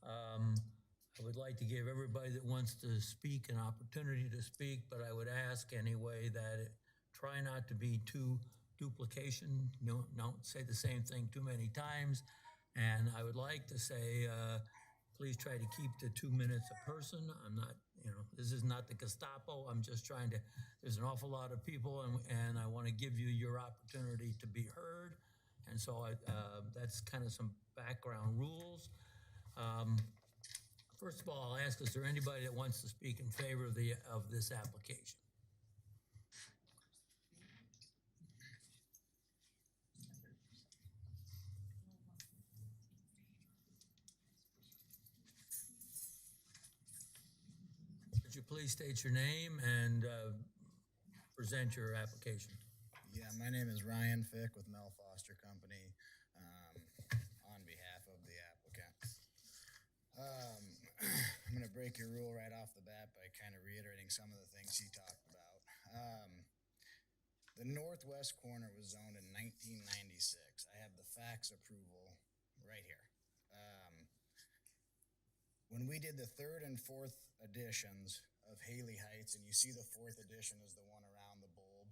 I would like to give everybody that wants to speak an opportunity to speak, but I would ask anyway that try not to be too duplication. Don't say the same thing too many times. And I would like to say, please try to keep to 2 minutes a person. I'm not, this is not the Gestapo. I'm just trying to, there's an awful lot of people and I want to give you your opportunity to be heard. And so that's kind of some background rules. First of all, I'll ask, is there anybody that wants to speak in favor of this application? Would you please state your name and present your application? Yeah, my name is Ryan Fick with Mel Foster Company, on behalf of the applicant. I'm going to break your rule right off the bat by kind of reiterating some of the things he talked about. The northwest corner was zoned in 1996. I have the fax approval right here. When we did the 3rd and 4th editions of Haley Heights, and you see the 4th edition is the one around the bulb,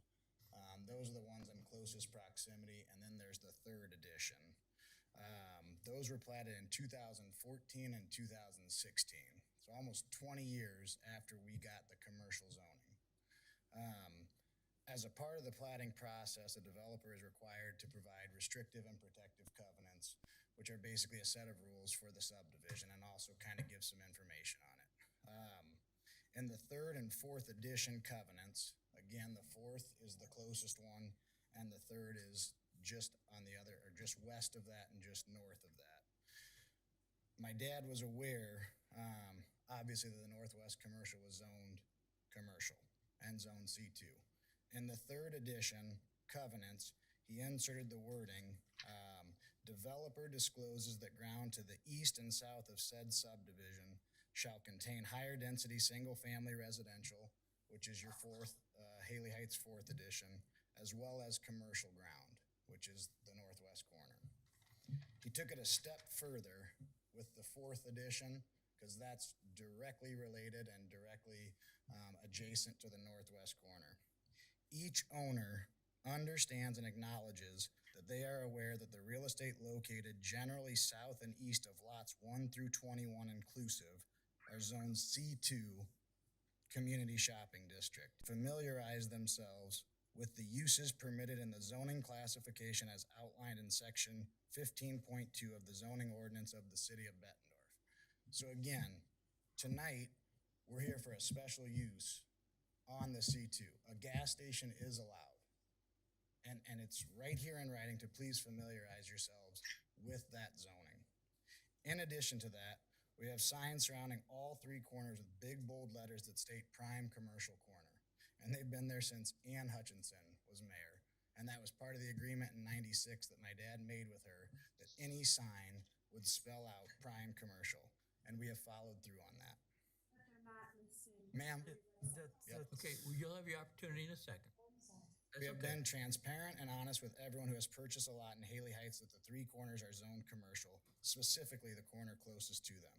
those are the ones in closest proximity, and then there's the 3rd edition. Those were platted in 2014 and 2016, so almost 20 years after we got the commercial zoning. As a part of the platting process, a developer is required to provide restrictive and protective covenants, which are basically a set of rules for the subdivision and also kind of give some information on it. In the 3rd and 4th edition covenants, again, the 4th is the closest one, and the 3rd is just on the other, or just west of that and just north of that. My dad was aware, obviously, that the Northwest Commercial was zoned commercial and zoned C2. In the 3rd edition covenants, he inserted the wording, developer discloses that ground to the east and south of said subdivision shall contain higher density single-family residential, which is your 4th, Haley Heights 4th edition, as well as commercial ground, which is the northwest corner. He took it a step further with the fourth edition, because that's directly related and directly adjacent to the northwest corner. Each owner understands and acknowledges that they are aware that the real estate located generally south and east of lots 1 through 21 inclusive are zoned C2 community shopping district. Familiarize themselves with the uses permitted in the zoning classification as outlined in section 15.2 of the zoning ordinance of the city of Bettendorf. So again, tonight, we're here for a special use on the C2. A gas station is allowed. And it's right here in writing to please familiarize yourselves with that zoning. In addition to that, we have signs surrounding all three corners with big bold letters that state prime commercial corner. And they've been there since Ann Hutchinson was mayor. And that was part of the agreement in '96 that my dad made with her, that any sign would spell out prime commercial. And we have followed through on that. But they're not listed. Ma'am, Okay, well, you'll have your opportunity in a second. we That's have okay. been transparent and honest with everyone who has purchased a lot in Haley Heights that the three corners are zoned commercial, specifically the corner closest to them.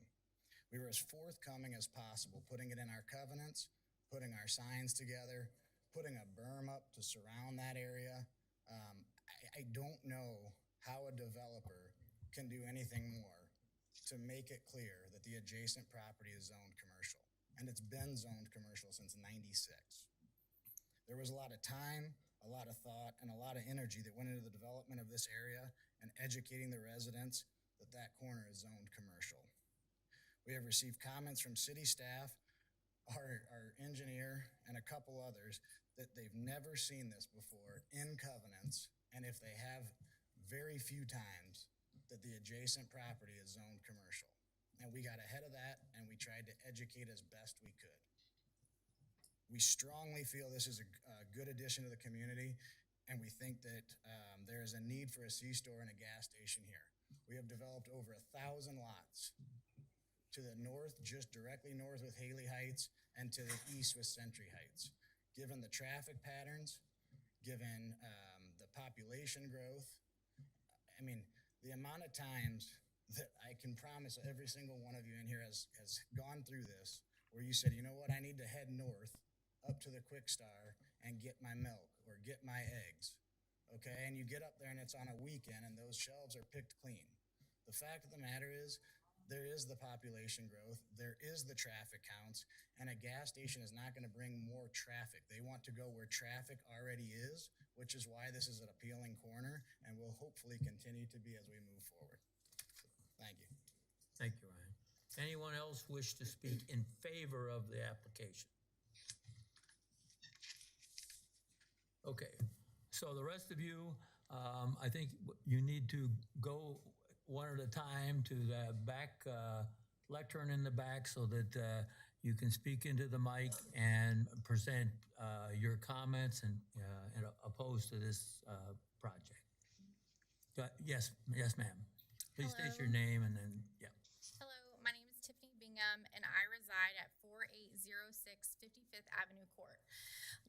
We were as forthcoming as possible, putting it in our covenants, putting our signs together, putting a berm up to surround that area. I don't know how a developer can do anything more to make it clear that the adjacent property is zoned commercial. And it's been zoned commercial since '96. There was a lot of time, a lot of thought, and a lot of energy that went into the development of this area and educating the residents that that corner is zoned commercial. We have received comments from city staff, our engineer, and a couple others that they've never seen this before in covenants, and if they have, very few times that the adjacent property is zoned commercial. And we got ahead of that, and we tried to educate as best we could. We strongly feel this is a good addition to the community, and we think that there is a need for a C-store and a gas station here. We have developed over 1,000 lots to the north, just directly north with Haley Heights, and to the east with Century Heights. Given the traffic patterns, given the population growth, I mean, the amount of times that I can promise every single one of you in here has gone through this, where you said, you know what, I need to head north up to the Quick Star and get my milk or get my eggs, okay? And you get up there and it's on a weekend and those shelves are picked clean. The fact of the matter is, there is the population growth, there is the traffic counts, and a gas station is not gonna bring more traffic. They want to go where traffic already is, which is why this is an appealing corner and will hopefully continue to be as we move forward. Thank you. Thank you, Ryan. Anyone else wish to speak in favor of the application? Okay, so the rest of you, I think you need to go one at a time to the back, lectern in the back so that you can speak into the mic and present your comments and opposed to this project. Yes, ma'am. Please state your Hello. name and then, yeah. Hello, my name is Tiffany Bingham, and I reside at 4806 55th Avenue Court,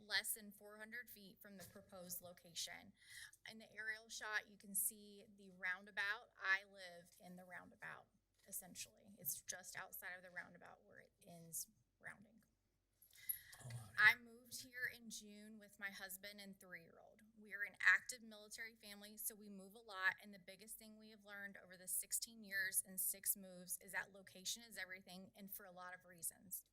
less than 400 feet from the proposed location. In the aerial shot, you can see the roundabout. I live in the roundabout, essentially. It's just outside of the roundabout where it ends rounding. I moved here in June with my husband and 3-year-old. We are an active military family, so we move a lot, and the biggest thing we have learned over the 16 years and 6 moves is that location is everything, and for a lot of reasons.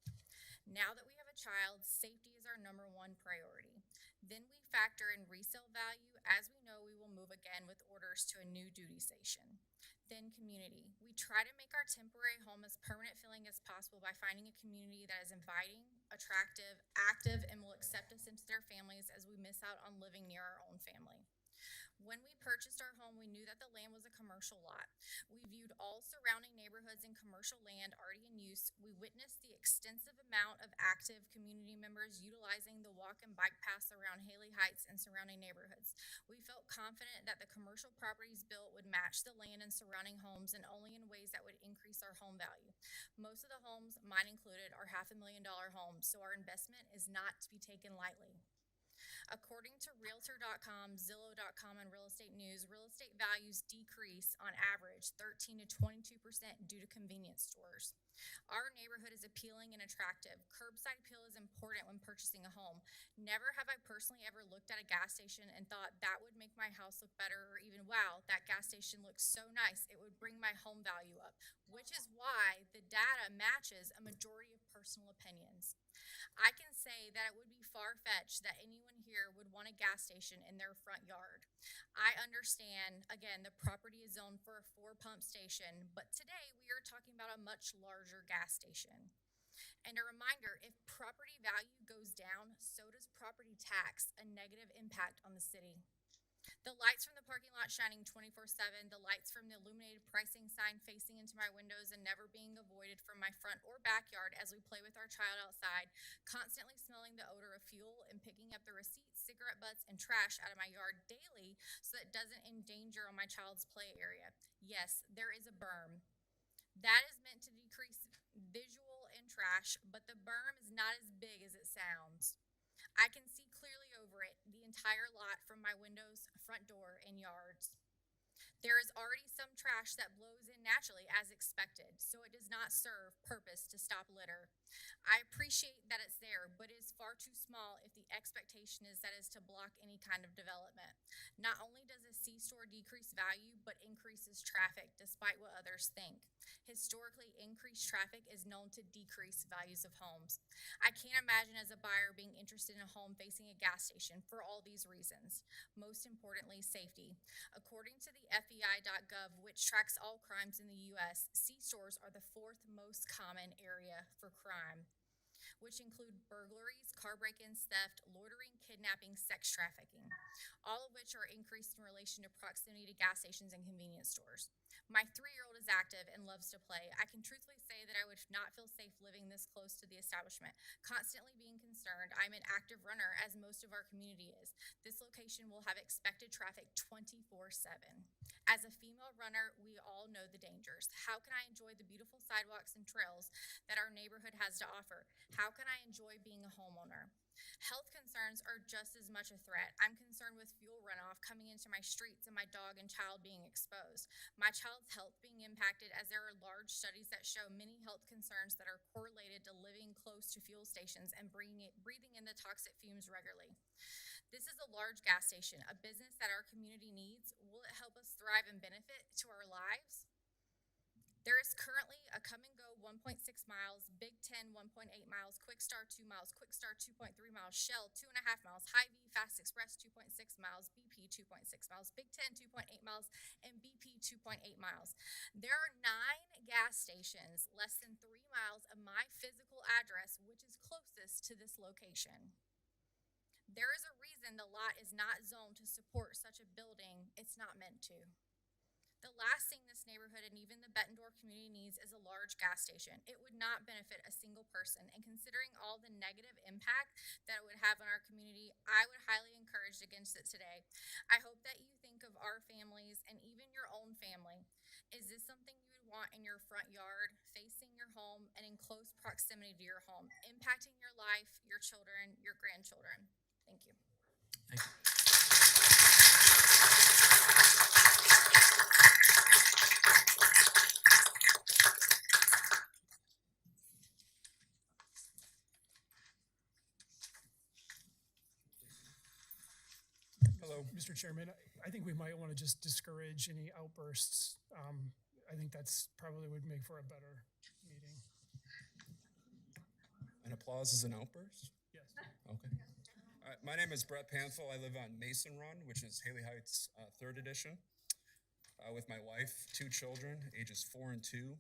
Now that we have a child, safety is our #1 priority. Then we factor in resale value, as we know we will move again with orders to a new duty station. Then community. We try to make our temporary home as permanent feeling as possible by finding a community that is inviting, attractive, active, and will accept us into their families as we miss out on living near our own family. When we purchased our home, we knew that the land was a commercial lot. We viewed all surrounding neighborhoods and commercial land already in use. We witnessed the extensive amount of active community members utilizing the walk and bike paths around Haley Heights and surrounding neighborhoods. We felt confident that the commercial properties built would match the land and surrounding homes, and only in ways that would increase our home value. Most of the homes, mine included, are $500,000 homes, so our investment is not to be taken lightly. According to Realtor.com, Zillow.com, and Real Estate News, real estate values decrease on average 13 to 22% due to convenience stores. Our neighborhood is appealing and attractive. Curbside appeal is important when purchasing a home. Never have I personally ever looked at a gas station and thought that would make my house look better, or even, wow, that gas station looks so nice, it would bring my home value up, which is why the data matches a majority of personal opinions. I can say that it would be far-fetched that anyone here would want a gas station in their front yard. I understand, again, the property is zoned for a 4-pump station, but today we are talking about a much larger gas station. And a reminder, if property value goes down, so does property tax, a negative impact on the city. The lights from the parking lot shining 24/7, the lights from the illuminated pricing sign facing into my windows and never being avoided from my front or backyard as we play with our child outside, constantly smelling the odor of fuel and picking up the receipts, cigarette butts, and trash out of my yard daily so that it doesn't endanger on my child's play area. Yes, there is a berm. That is meant to decrease visual and trash, but the berm is not as big as it sounds. I can see clearly over it, the entire lot from my windows, front door, and yards. There is already some trash that blows in naturally as expected, so it does not serve purpose to stop litter. I appreciate that it's there, but it is far too small if the expectation is that it is to block any kind of development. Not only does a C-store decrease value, but increases traffic, despite what others think. Historically, increased traffic is known to decrease values of homes. I can't imagine as a buyer being interested in a home facing a gas station for all these reasons. Most importantly, safety. According to the FBI.gov, which tracks all crimes in the U.S., C-stores are the 4th most common area for crime, which include burglaries, car break-ins, theft, loitering, kidnapping, sex trafficking, all of which are increased in relation to proximity to gas stations and convenience stores. My 3-year-old is active and loves to play. I can truthfully say that I would not feel safe living this close to the establishment. Constantly being concerned, I'm an active runner, as most of our community is. This location will have expected traffic 24/7. As a female runner, we all know the dangers. How can I enjoy the beautiful sidewalks and trails that our neighborhood has to offer? How can I enjoy being a homeowner? Health concerns are just as much a threat. I'm concerned with fuel runoff coming into my streets and my dog and child being exposed. My child's health being impacted, as there are large studies that show many health concerns that are correlated to living close to fuel stations and breathing in the toxic fumes regularly. This is a large gas station, a business that our community needs. Will it help us thrive and benefit to our lives? There is currently a Come and Go 1.6 miles, Big 10 1.8 miles, Quick Start 2 miles, Quick Start 2.3 miles, Shell 2.5 miles, Hy-Vee Fast Express 2.6 miles, BP 2.6 miles, Big 10 2.8 miles, and BP 2.8 miles. There are 9 gas stations less than 3 miles of my physical address, which is closest to this location. There is a reason the lot is not zoned to support such a building. It's not meant to. The last thing this neighborhood and even the Bettendorf community needs is a large gas station. It would not benefit a single person, and considering all the negative impact that it would have on our community, I would highly encourage against it today. I hope that you think of our families and even your own family. Is this something you would want in your front yard, facing your home, and in close proximity to your home, impacting your life, your children, your grandchildren? Thank you. Thank you. Hello, Mr. Chairman. I think we might want to just discourage any outbursts. I think that's probably would make for a better meeting. An applause is an outburst? Yes. Okay. My name is Brett Panthel. I live on Mason Run, which is Haley Heights 3rd edition, with my wife, 2 children, ages 4 and 2.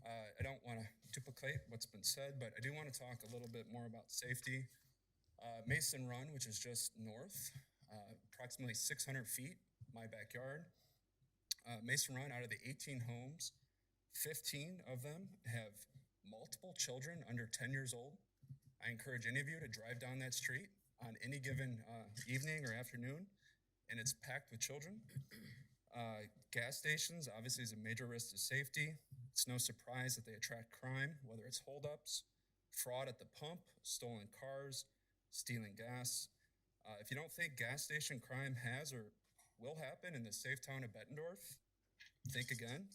I don't want to duplicate what's been said, but I do want to talk a little bit more about safety. Mason Run, which is just north, approximately 600 feet, my backyard. Mason Run, out of the 18 homes, 15 of them have multiple children under 10 years old. I encourage any of you to drive down that street on any given evening or afternoon, and it's packed with children. Gas stations, obviously, is a major risk to safety. It's no surprise that they attract crime, whether it's holdups, fraud at the pump, stolen cars, stealing gas. If you don't think gas station crime has or will happen in the safe town of Bettendorf, think again.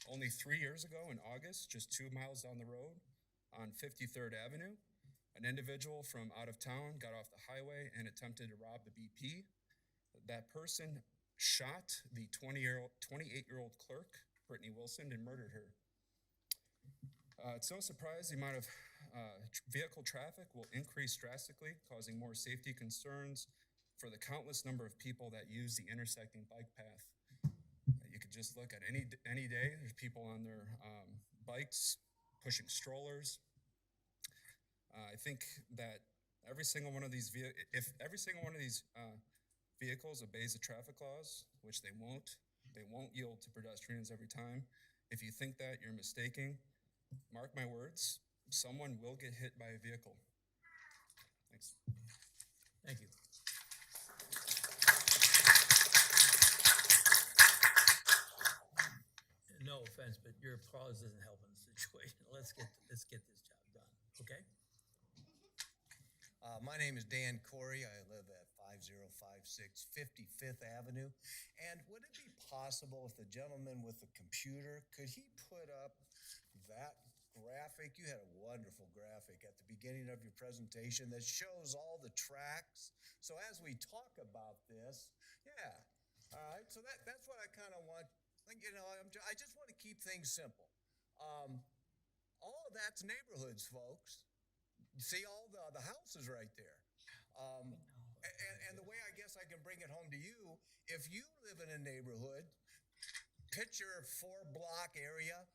Only 3 years ago in August, just 2 miles down the road on 53rd Avenue, an individual from out of town got off the highway and attempted to rob the BP. That person shot the 28-year-old clerk, Brittany Wilson, and murdered her. It's no surprise the amount of vehicle traffic will increase drastically, causing more safety concerns for the countless number of people that use the intersecting bike path. You could just look at any day. There's people on their bikes pushing strollers. I think that every single one of these vehicles obeys the traffic laws, which they won't yield to pedestrians every time. If you think that, you're mistaken. Mark my words, someone will get hit by a vehicle. Thanks. Thank you. No offense, but your applause doesn't help in the situation. Let's get this job done, okay? My name is Dan Corey. I live at 5056 55th Avenue. And would it be possible if the gentleman with the computer, could he put up that graphic? You had a wonderful graphic at the beginning of your presentation that shows all the tracks. So as we talk about this, yeah. All right. So that's what I kind of want. Like, you know, I just want to keep things simple. All of that's neighborhoods, folks. You see all the houses right there. And the way I guess I can bring it home to you, if you live in a neighborhood, picture a 4-block area,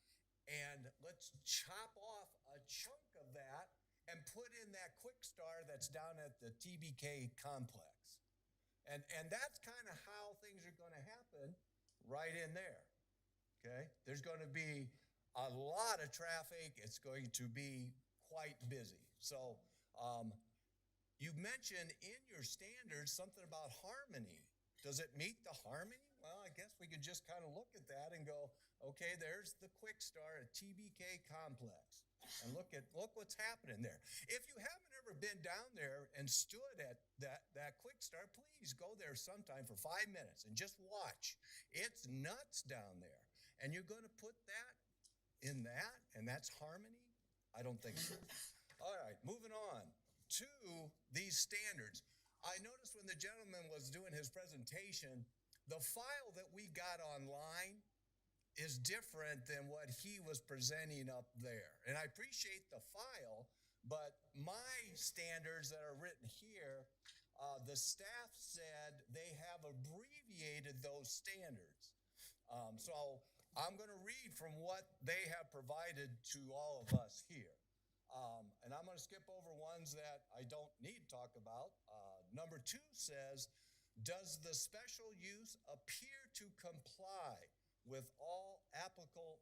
and let's chop off a chunk of that and put in that quick star that's down at the TBK complex. And that's kind of how things are going to happen right in there. Okay? There's going to be a lot of traffic. It's going to be quite busy. So you mentioned in your standards something about harmony. Does it meet the harmony? Well, I guess we could just kind of look at that and go, okay, there's the quick star at TBK complex. And look what's happening there. If you haven't ever been down there and stood at that quick star, please go there sometime for 5 minutes and just watch. It's nuts down there. And you're going to put that in that, and that's harmony? I don't think so. All right, moving on to these standards. I noticed when the gentleman was doing his presentation, the file that we got online is different than what he was presenting up there. And I appreciate the file, but my standards that are written here, the staff said they have abbreviated those standards. So I'm going to read from what they have provided to all of us here. And I'm going to skip over ones that I don't need to talk about. Number 2 says, does the special use appear to comply with all applicable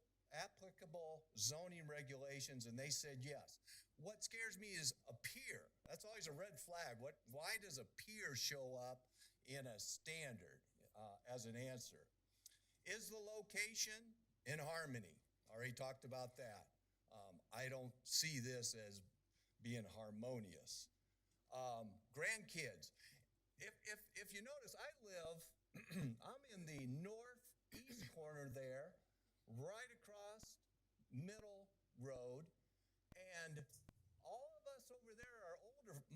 zoning regulations? And they said yes. What scares me is appear. That's always a red flag. Why does appear show up in a standard as an answer? Is the location in harmony? Already talked about that. I don't see this as being harmonious. Grandkids. If you notice, I live, I'm in the northeast corner there, right across Middle Road, and all of us over there are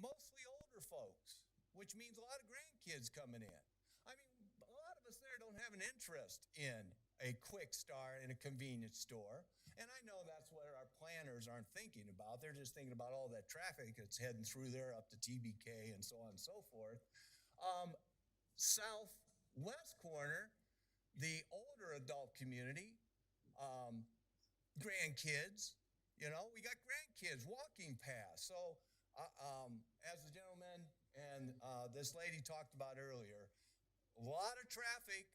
mostly older folks, which means a lot of grandkids coming in. I mean, a lot of us there don't have an interest in a quick star in a convenience store. And I know that's what our planners aren't thinking about. They're just thinking about all that traffic that's heading through there up to TBK and so on and so forth. Southwest corner, the older adult community, grandkids, you know, we got grandkids walking past. So as the gentleman and this lady talked about earlier, a lot of traffic.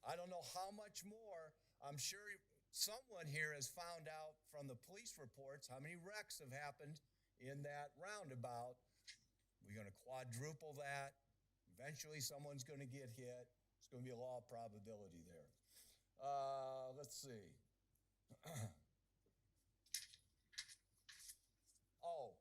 I don't know how much more. I'm sure someone here has found out from the police reports how many wrecks have happened in that roundabout. We're going to quadruple that. Eventually, someone's going to get hit. It's going to be a law of probability there. Let's see. Oh,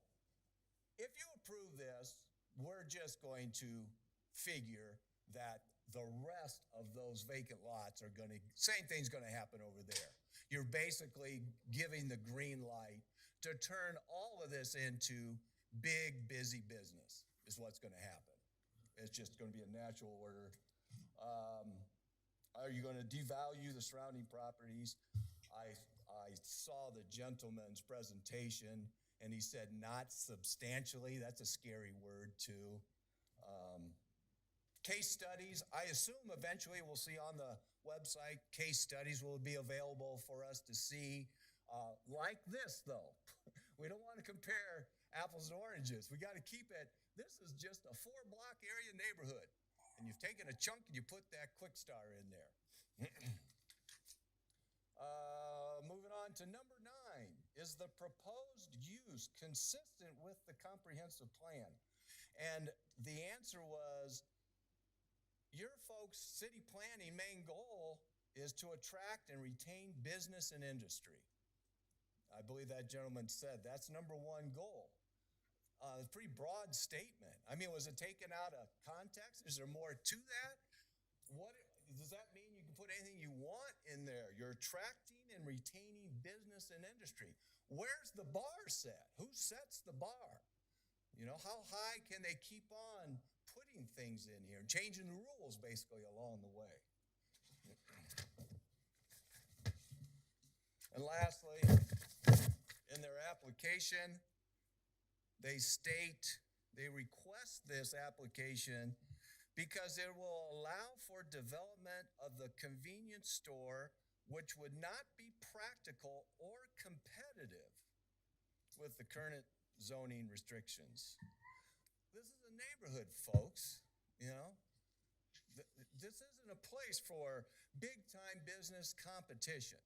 if you approve this, we're just going to figure that the rest of those vacant lots are going to, same thing's going to happen over there. You're basically giving the green light to turn all of this into big, busy business is what's going to happen. It's just going to be a natural order. Are you going to devalue the surrounding properties? I saw the gentleman's presentation, and he said not substantially. That's a scary word, too. Case studies, I assume eventually we'll see on the website, case studies will be available for us to see. Like this, though. We don't want to compare apples and oranges. We got to keep it. This is just a 4-block area neighborhood. And you've taken a chunk and you put that quick star in there. Moving on to number 9. Is the proposed use consistent with the comprehensive plan? And the answer was, your folks' city planning main goal is to attract and retain business and industry. I believe that gentleman said that's number 1 goal. A pretty broad statement. I mean, was it taken out of context? Is there more to that? What does that mean? You can put anything you want in there. You're attracting and retaining business and industry. Where's the bar set? Who sets the bar? You know, how high can they keep on putting things in here, changing the rules basically along the way? And lastly, in their application, they request this application because it will allow for development of the convenience store, which would not be practical or competitive with the current zoning restrictions. This is a neighborhood, folks, you know. This isn't a place for big-time business competition.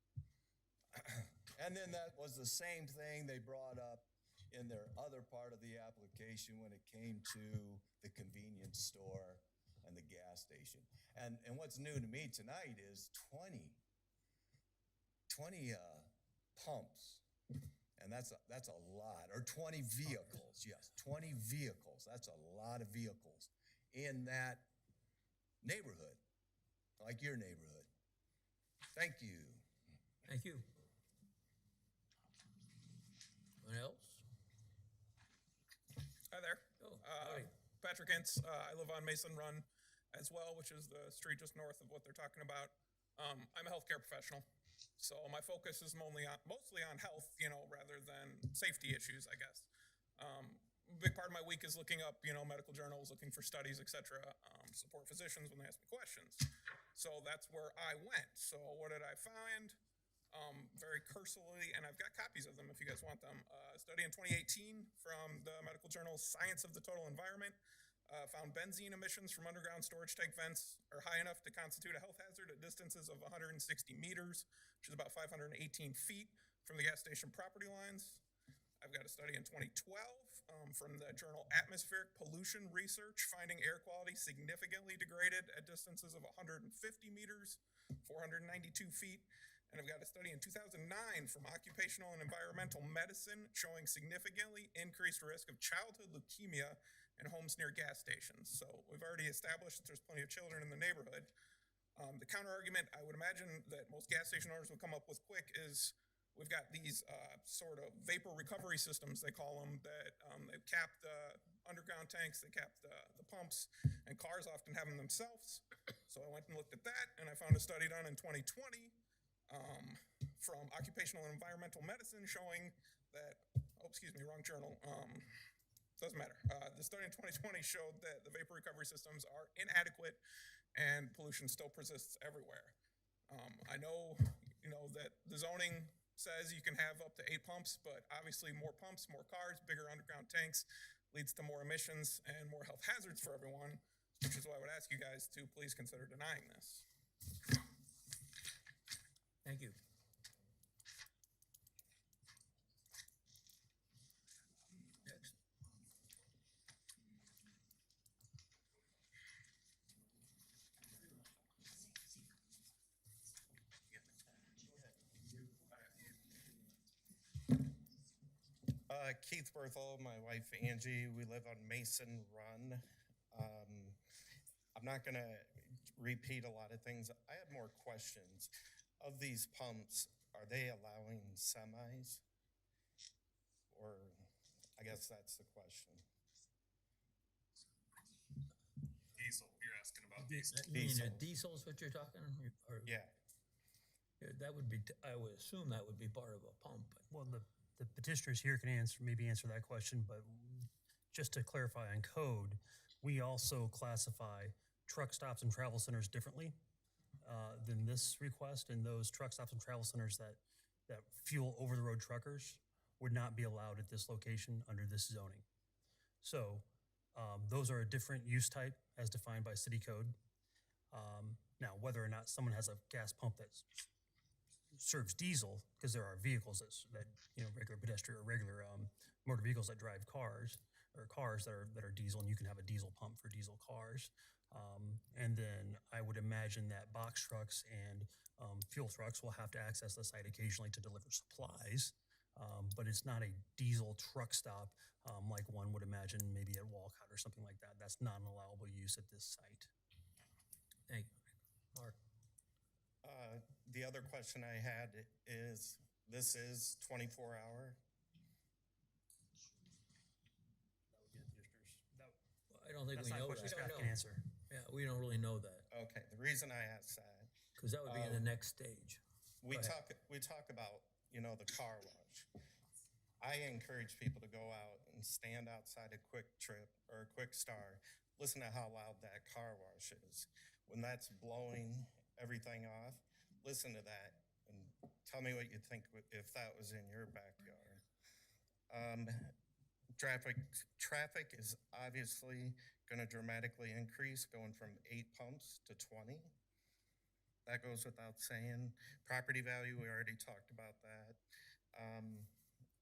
And then that was the same thing they brought up in their other part of the application when it came to the convenience store and the gas station. And what's new to me tonight is 20 pumps. And that's a lot, or 20 vehicles, yes, 20 vehicles. That's a lot of vehicles in that neighborhood, like your neighborhood. Thank you. Thank you. Anyone else? Hi there. Oh, howdy. Patrick Ince. I live on Mason Run as well, which is the street just north of what they're talking about. I'm a healthcare professional, so my focus is mostly on health, you know, rather than safety issues, I guess. A big part of my week is looking up, you know, medical journals, looking for studies, etc. Support physicians when they ask me questions. So that's where I went. So what did I find? Very cursorily, and I've got copies of them if you guys want them. A study in 2018 from the medical journal Science of the Total Environment found benzene emissions from underground storage tank vents are high enough to constitute a health hazard at distances of 160 meters, which is about 518 feet from the gas station property lines. I've got a study in 2012 from the journal Atmospheric Pollution Research finding air quality significantly degraded at distances of 150 meters, 492 feet. And I've got a study in 2009 from Occupational and Environmental Medicine showing significantly increased risk of childhood leukemia in homes near gas stations. So we've already established that there's plenty of children in the neighborhood. The counter argument I would imagine that most gas station owners will come up with quick is we've got these sort of vapor recovery systems, they call them, that they've capped the underground tanks, they capped the pumps, and cars often have them themselves. So I went and looked at that, and I found a study done in 2020 from Occupational and Environmental Medicine showing that, oh, excuse me, wrong journal. Doesn't matter. The study in 2020 showed that the vapor recovery systems are inadequate and pollution still persists everywhere. I know, you know, that the zoning says you can have up to 8 pumps, but obviously more pumps, more cars, bigger underground tanks leads to more emissions and more health hazards for everyone, which is why I would ask you guys to please consider denying this. Thank you. Next. Keith Berthel, my wife Angie, we live on Mason Run. I'm not gonna repeat a lot of things. I have more questions. Of these pumps, are they allowing semis? Or, I guess that's the question. Diesel, you're asking about You diesel. mean Diesel. diesel's what you're talking? Or- Yeah, Yeah, that would be, I would assume that would be part of a pump, but Well, the petitioners here can maybe answer that question, but just to clarify on code, we also classify truck stops and travel centers differently than this request, and those truck stops and travel centers that fuel over-the-road truckers would not be allowed at this location under this zoning. So those are a different use type as defined by city code. Now, whether or not someone has a gas pump that serves diesel, because there are vehicles that regular pedestrian or regular motor vehicles that drive cars, or cars that are diesel, and you can have a diesel pump for diesel cars. And then I would imagine that box trucks and fuel trucks will have to access the site occasionally to deliver supplies. But it's not a diesel truck stop like one would imagine maybe at Walcott or something like that. That's not an allowable use at this site. thank you. Mark? the other question I had is, this is 24-hour? I don't think That's we not a know question that. staff can answer. Yeah, we don't really know that, Okay, the reason I asked that, because that would be in the next stage. we Go ahead. talk about, the car wash. I encourage people to go out and stand outside a Quick Trip or a Quick Star, listen to how loud that car wash is. When that's blowing everything off, listen to that and tell me what you think if that was in your backyard. Traffic is obviously going to dramatically increase, going from 8 pumps to 20. That goes without saying. Property value, we already talked about that.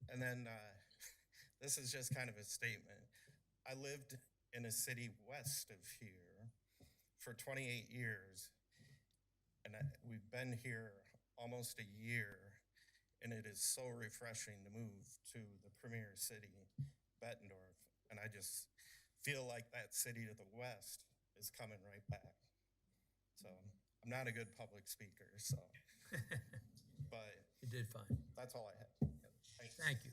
And then this is just kind of a statement. I lived in a city west of here for 28 years, and we've been here almost a year, and it is so refreshing to move to the premier city, Bettendorf, and I just feel like that city to the west is coming right back. So I'm not a good public speaker, so, but You did fine. that's all I had. Thank you.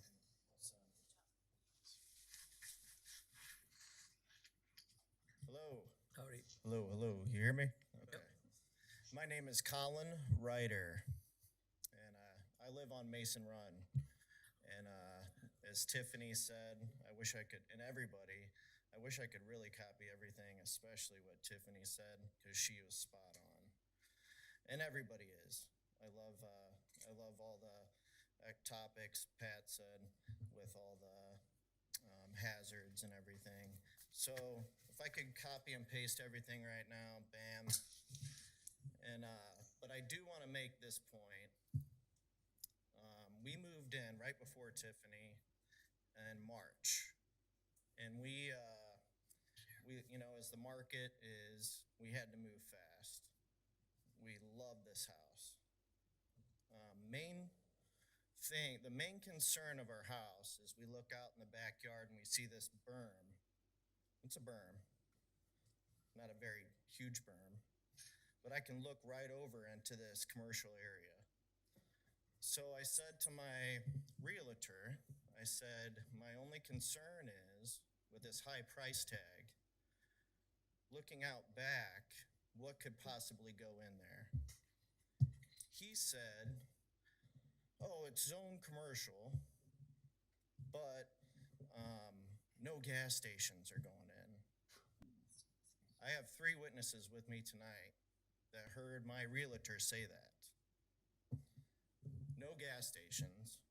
Hello. Howdy. Hello. You hear me? Okay. My name is Colin Ryder, and I live on Mason Run. And as Tiffany said, I wish I could really copy everything, especially what Tiffany said, because she was spot on. And everybody is. I love all the topics Pat said with all the hazards and everything. So if I could copy and paste everything right now, bam. And but I do want to make this point. We moved in right before Tiffany in March, and we as the market is, we had to move fast. We love this house. The main concern of our house is we look out in the backyard and we see this berm. It's a berm, not a very huge berm, but I can look right over into this commercial area. So I said to my realtor, I said, my only concern is with this high price tag, looking out back, what could possibly go in there? He said, oh, it's zone commercial, but no gas stations are going in. I have 3 witnesses with me tonight that heard my realtor say that. No gas stations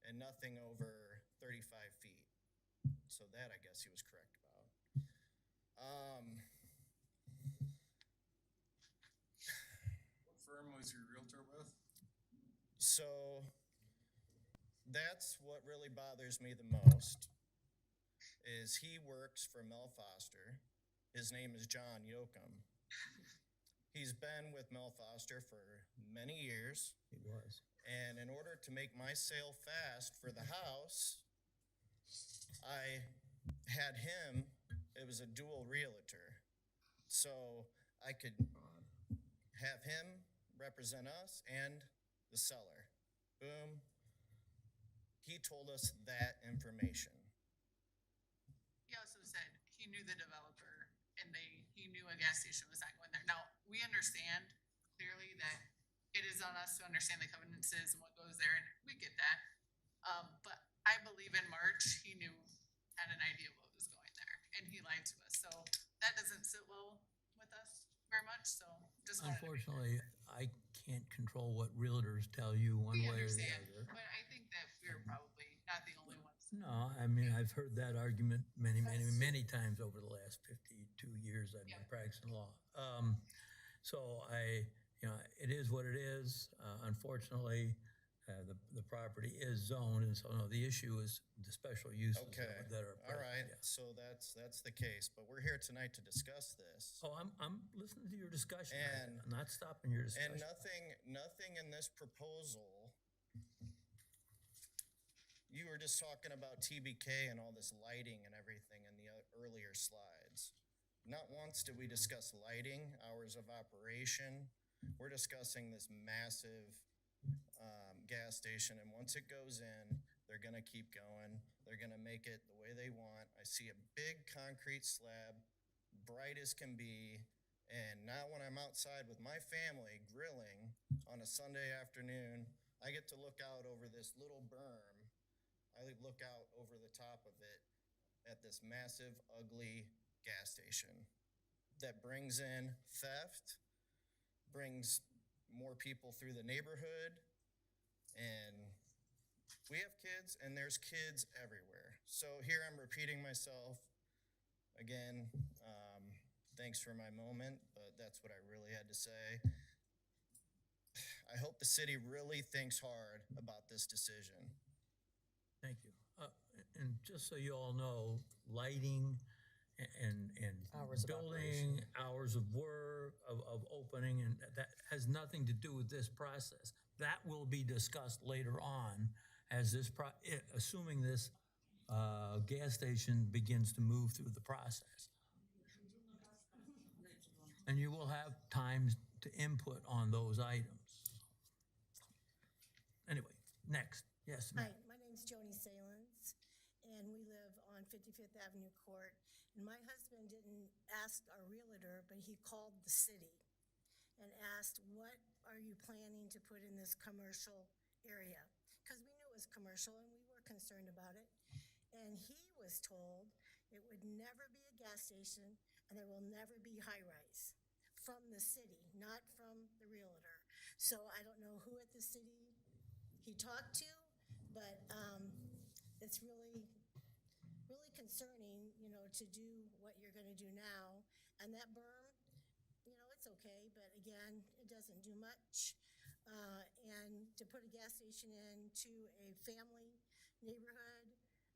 and nothing over 35 feet. So that I guess he was correct about. What firm was your realtor with? So that's what really bothers me the most is he works for Mel Foster. His name is John Yoakum. He's been with Mel Foster for many years. He was. And in order to make my sale fast for the house, I had him, it was a dual realtor. So I could have him represent us and the seller. Boom. He told us that information. He also said he knew the developer and he knew a gas station was not going there. Now, we understand clearly that it is on us to understand the covenants and what goes there, and we get that. But I believe in March, he had an idea of what was going there, and he lied to us. So that doesn't sit well with us very much, so just wanted to be Unfortunately, I can't control what realtors tell you one We way or the understand, other. but I think that we're probably not the only ones. No, I mean, I've heard that argument many times over the last 52 years I've been practicing law. So it is what it is. Unfortunately, the property is zoned, and so no, the issue is the special uses Okay. that are All present. right. Yeah. So that's the case. But we're here tonight to discuss this. Oh, I'm listening to your discussion. And- I'm not stopping your discussion. And nothing in this proposal. You were just talking about TBK and all this lighting and everything in the earlier slides. Not once did we discuss lighting, hours of operation. We're discussing this massive gas station, and once it goes in, they're gonna keep going. They're gonna make it the way they want. I see a big concrete slab, bright as can be, and now when I'm outside with my family grilling on a Sunday afternoon, I get to look out over this little berm. I look out over the top of it at this massive, ugly gas station that brings in theft, brings more people through the neighborhood, and we have kids, and there's kids everywhere. So here I'm repeating myself again. Thanks for my moment, but that's what I really had to say. I hope the city really thinks hard about this decision. Thank you. And just so you all know, lighting and Hours of building, hours of work, of opening, and that has nothing to do with this process. That will be discussed later on as assuming this gas station begins to move through the process. And you will have time to input on those items. Anyway, next. Yes, Hi, ma'am. my name's Joni Salins, and we live on 55th Avenue Court. And my husband didn't ask our realtor, but he called the city and asked, what are you planning to put in this commercial area? Because we knew it was commercial and we were concerned about it. And he was told it would never be a gas station and there will never be high-rise from the city, not from the realtor. So I don't know who at the city he talked to, but it's really concerning, to do what you're going to do now. And that berm, it's okay, but again, it doesn't do much. And to put a gas station into a family neighborhood,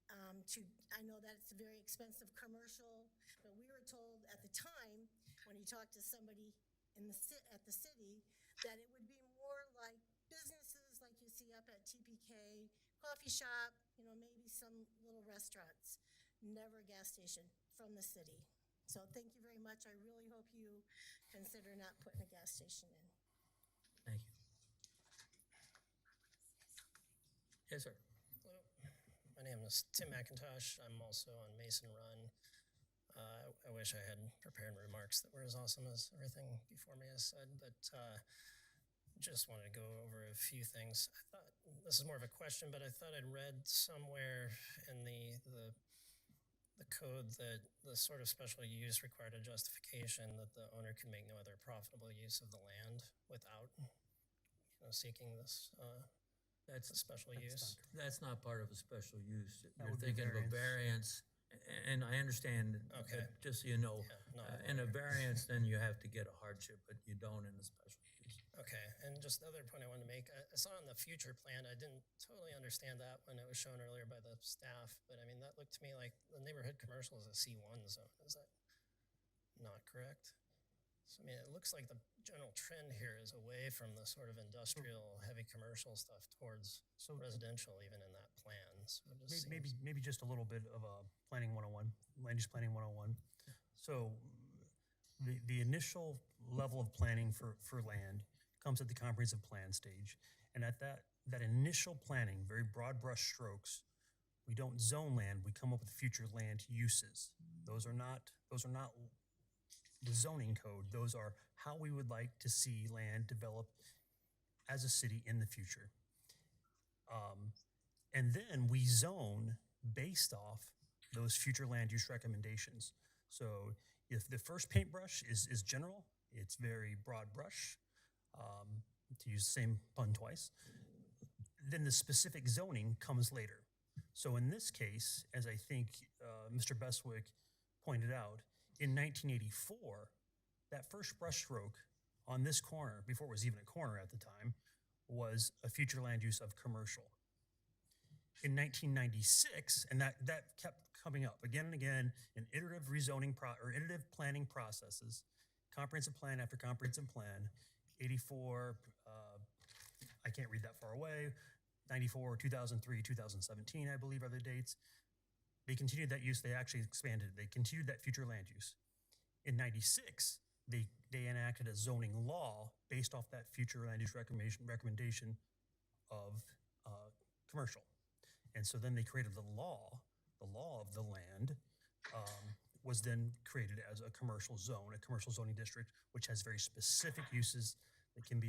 I know that it's a very expensive commercial, but we were told at the time when he talked to somebody at the city that it would be more like businesses like you see up at TPK, coffee shop, maybe some little restaurants, never a gas station from the city. So thank you very much. I really hope you consider not putting a gas station in. Thank you. Yes, sir. Hello, my name is Tim McIntosh. I'm also on Mason Run. I wish I had prepared remarks that were as awesome as everything before me has said, but just wanted to go over a few things. I thought this is more of a question, but I thought I'd read somewhere in the code that the sort of special use required a justification that the owner could make no other profitable use of the land without, seeking this. That's a special use. That's not part of a special use. You're would be thinking of a variance, and I understand. Okay. Just so you know, no, in a variance, then you have to get a hardship, but you don't in a special use. Okay, and just the other point I wanted to make, I saw on the future plan, I didn't totally understand that when it was shown earlier by the staff, but I mean, that looked to me like the neighborhood commercial is a C1 zone. Is that not correct? So, I mean, it looks like the general trend here is away from the sort of industrial, heavy commercial stuff towards residential, even in that plan. So it just Maybe just a little bit of a planning 101, land use planning 101. So the initial level of planning for land comes at the comprehensive plan stage. And at that initial planning, very broad brush strokes, we don't zone land, we come up with future land uses. Those are not the zoning code. Those are how we would like to see land develop as a city in the future. And then we zone based off those future land use recommendations. So if the first paintbrush is general, it's very broad brush, to use the same pun twice, then the specific zoning comes later. So in this case, as I think Mr. Beswick pointed out, in 1984, that first brushstroke on this corner, before it was even a corner at the time, was a future land use of commercial. In 1996, and that kept coming up again and again in iterative rezoning or iterative planning processes, comprehensive plan after comprehensive plan, 84, I can't read that far away, 94, 2003, 2017, I believe are the dates. They continued that use, they actually expanded, they continued that future land use. In 96, they enacted a zoning law based off that future land use recommendation of commercial. And so then they created the law of the land was then created as a commercial zone, a commercial zoning district, which has very specific uses that can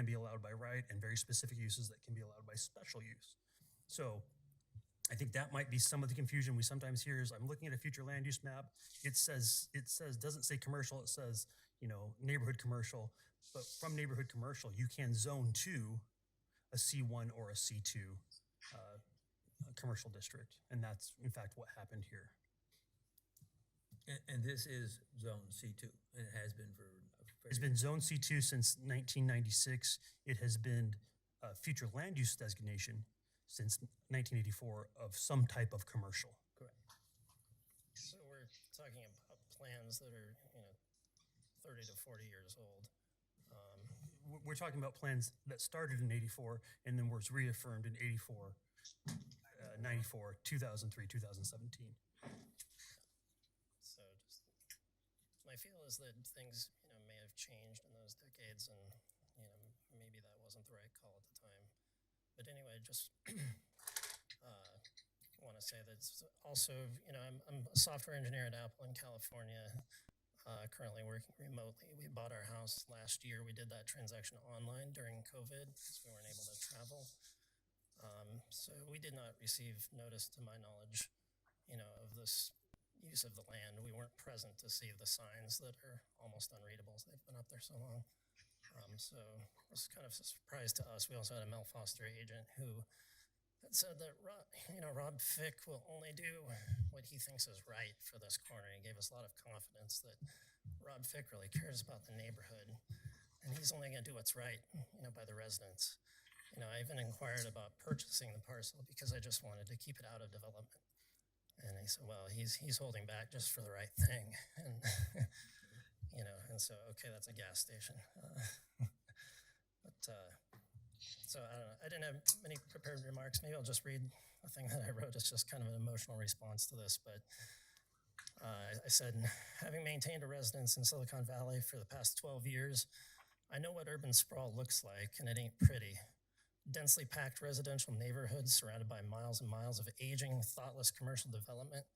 be allowed by right and very specific uses that can be allowed by special use. So I think that might be some of the confusion we sometimes hear is I'm looking at a future land use map. It doesn't say commercial, it says, neighborhood commercial, but from neighborhood commercial, you can zone to a C1 or a C2 commercial district. And that's in fact what happened here. And this is zone C2, and it has been for It's been zone C2 since 1996. It has been a future land use designation since 1984 of some type of commercial. Correct. So we're talking about plans that are, 30 to 40 years old. We're talking about plans that started in 84 and then was reaffirmed in 84, 94, 2003, 2017. So just my feel is that things, may have changed in those decades and, maybe that wasn't the right call at the time. But anyway, just want to say that also, I'm a software engineer at Apple in California, currently working remotely. We bought our house last year. We did that transaction online during COVID because we weren't able to travel. So we did not receive notice, to my knowledge, of this use of the land. We weren't present to see the signs that are almost unreadable. They've been up there so long. So it was kind of a surprise to us. We also had a Mel Foster agent who had said that Rob Fick will only do what he thinks is right for this corner. He gave us a lot of confidence that Rob Fick really cares about the neighborhood, and he's only going to do what's right, by the residents. I even inquired about purchasing the parcel because I just wanted to keep it out of development. And he said, well, he's holding back just for the right thing. And, and so, okay, that's a gas station. So I don't know. I didn't have many prepared remarks. Maybe I'll just read a thing that I wrote. It's just kind of an emotional response to this. But I said, having maintained a residence in Silicon Valley for the past 12 years, I know what urban sprawl looks like, and it ain't pretty. Densely packed residential neighborhoods surrounded by miles and miles of aging, thoughtless commercial development,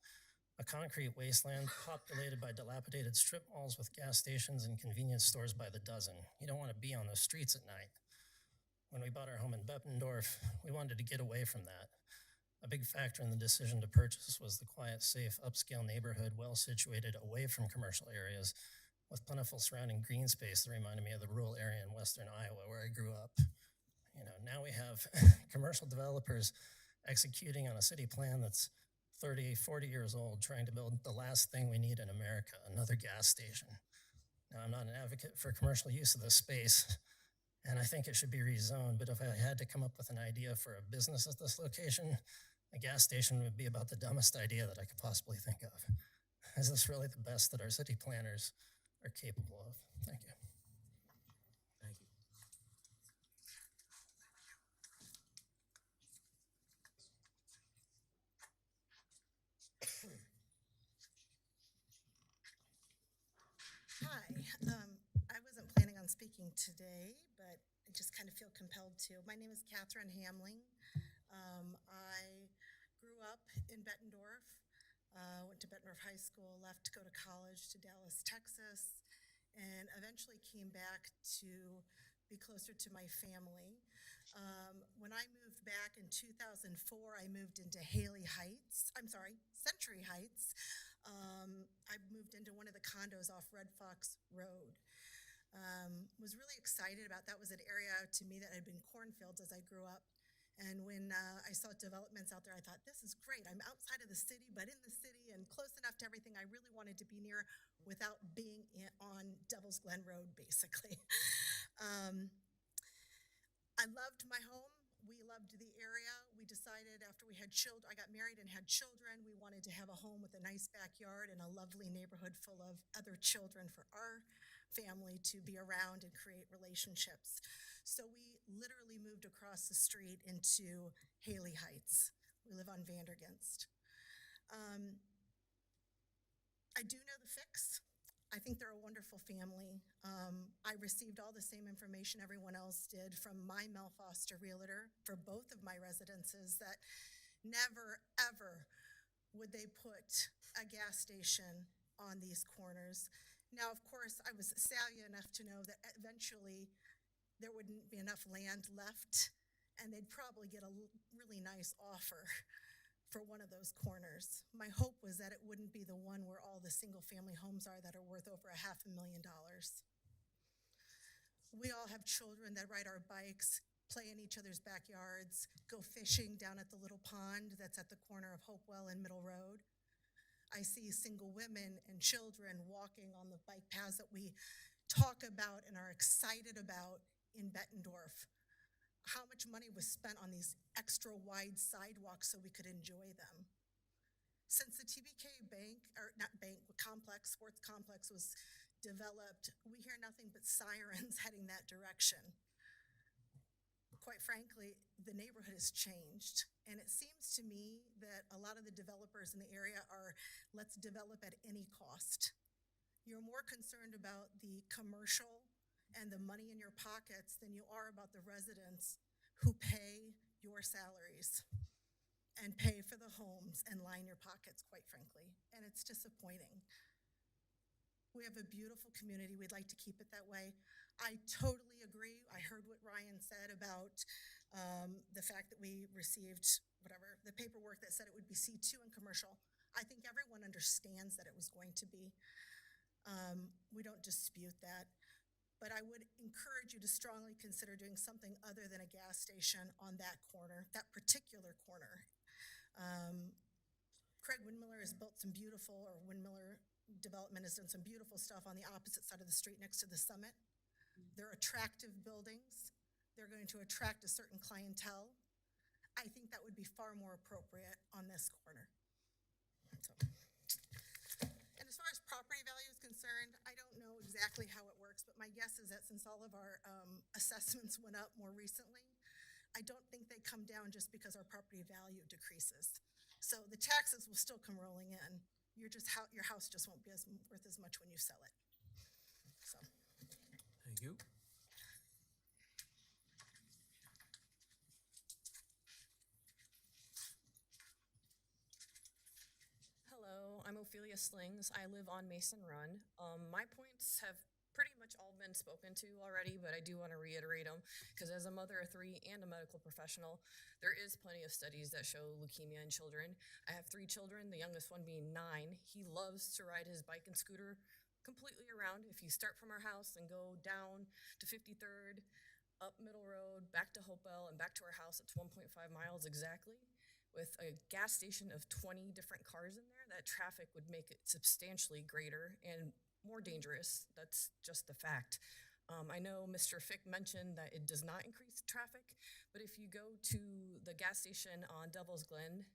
a concrete wasteland populated by dilapidated strip malls with gas stations and convenience stores by the dozen. You don't want to be on those streets at night. When we bought our home in Bettendorf, we wanted to get away from that. A big factor in the decision to purchase was the quiet, safe, upscale neighborhood, well situated away from commercial areas, with plentiful surrounding green space that reminded me of the rural area in western Iowa where I grew up. Now we have commercial developers executing on a city plan that's 30, 40 years old, trying to build the last thing we need in America, another gas station. Now, I'm not an advocate for commercial use of this space, and I think it should be rezoned, but if I had to come up with an idea for a business at this location, a gas station would be about the dumbest idea that I could possibly think of. Is this really the best that our city planners are capable of. Thank you. Thank you. Hi, I wasn't planning on speaking today, but I just kind of feel compelled to. My name is Catherine Hamling. I grew up in Bettendorf, went to Bettendorf High School, left to go to college to Dallas, Texas, and eventually came back to be closer to my family. When I moved back in 2004, I moved into Century Heights. I moved into one of the condos off Red Fox Road. Was really excited about that. Was an area to me that had been cornfields as I grew up. And when I saw developments out there, I thought, this is great. I'm outside of the city, but in the city and close enough to everything I really wanted to be near without being on Devil's Glen Road, basically. I loved my home. We loved the area. We decided after we had children, I got married and had children, we wanted to have a home with a nice backyard and a lovely neighborhood full of other children for our family to be around and create relationships. So we literally moved across the street into Haley Heights. We live on Vandergenst. I do know the Fix. I think they're a wonderful family. I received all the same information everyone else did from my Mel Foster realtor for both of my residences, that never, ever would they put a gas station on these corners. Now, of course, I was savvy enough to know that eventually there wouldn't be enough land left, and they'd probably get a really nice offer for one of those corners. My hope was that it wouldn't be the one where all the single-family homes are that are worth over $500,000. We all have children that ride our bikes, play in each other's backyards, go fishing down at the little pond that's at the corner of Hopewell and Middle Road. I see single women and children walking on the bike paths that we talk about and are excited about in Bettendorf. How much money was spent on these extra wide sidewalks so we could enjoy them. Since the TBK sports complex was developed, we hear nothing but sirens heading that direction. Quite frankly, the neighborhood has changed, and it seems to me that a lot of the developers in the area are, let's develop at any cost. You're more concerned about the commercial and the money in your pockets than you are about the residents who pay your salaries and pay for the homes and line your pockets, quite frankly. And it's disappointing. We have a beautiful community. We'd like to keep it that way. I totally agree. I heard what Ryan said about the fact that we received the paperwork that said it would be C2 and commercial. I think everyone understands that it was going to be. We don't dispute that. But I would encourage you to strongly consider doing something other than a gas station on that corner, that particular corner. Craig Windmiller has built some beautiful, or Windmiller Development has done some beautiful stuff on the opposite side of the street next to the Summit. They're attractive buildings. They're going to attract a certain clientele. I think that would be far more appropriate on this corner. So. And as far as property value is concerned, I don't know exactly how it works, but my guess is that since all of our assessments went up more recently, I don't think they come down just because our property value decreases. So the taxes will still come rolling in. Your house just won't be worth as much when you sell it. So. Thank you. Hello, I'm Ophelia Slings. I live on Mason Run. My points have pretty much all been spoken to already, but I do want to reiterate them because as a mother of 3 and a medical professional, there is plenty of studies that show leukemia in children. I have 3 children, the youngest one being 9. He loves to ride his bike and scooter completely around. If you start from our house and go down to 53rd, up Middle Road, back to Hopewell, and back to our house, it's 1.5 miles exactly. With a gas station of 20 different cars in there, that traffic would make it substantially greater and more dangerous. That's just the fact. I know Mr. Fick mentioned that it does not increase traffic, but if you go to the gas station on Devil's Glen,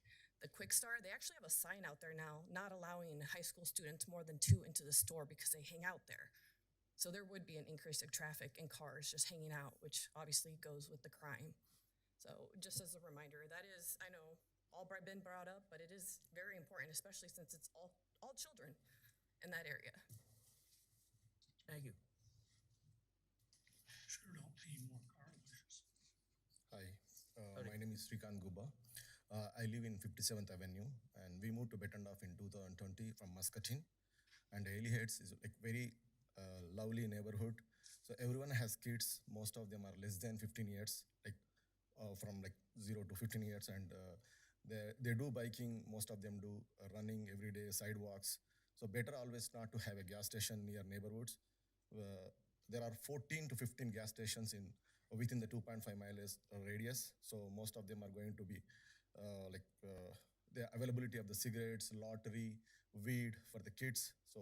the Quick Star, they actually have a sign out there now not allowing high school students more than 2 into the store because they hang out there. So there would be an increase of traffic and cars just hanging out, which obviously goes with the crime. So just as a reminder, that is, I know, been brought up, but it is very important, especially since it's all children in that area. Thank you. Sure don't need more car washes. Hi, my name is Srikant Guba. I live in 57th Avenue, and we moved to Bettendorf in 2020 from Muscatine. And Haley Heights is like very lovely neighborhood. So everyone has kids. Most of them are less than 15 years, like from like 0 to 15 years, and they do biking. Most of them do running every day, sidewalks. So better always not to have a gas station near neighborhoods. There are 14 to 15 gas stations within the 2.5 miles radius. So most of them are going to be the availability of the cigarettes, lottery, weed for the kids. So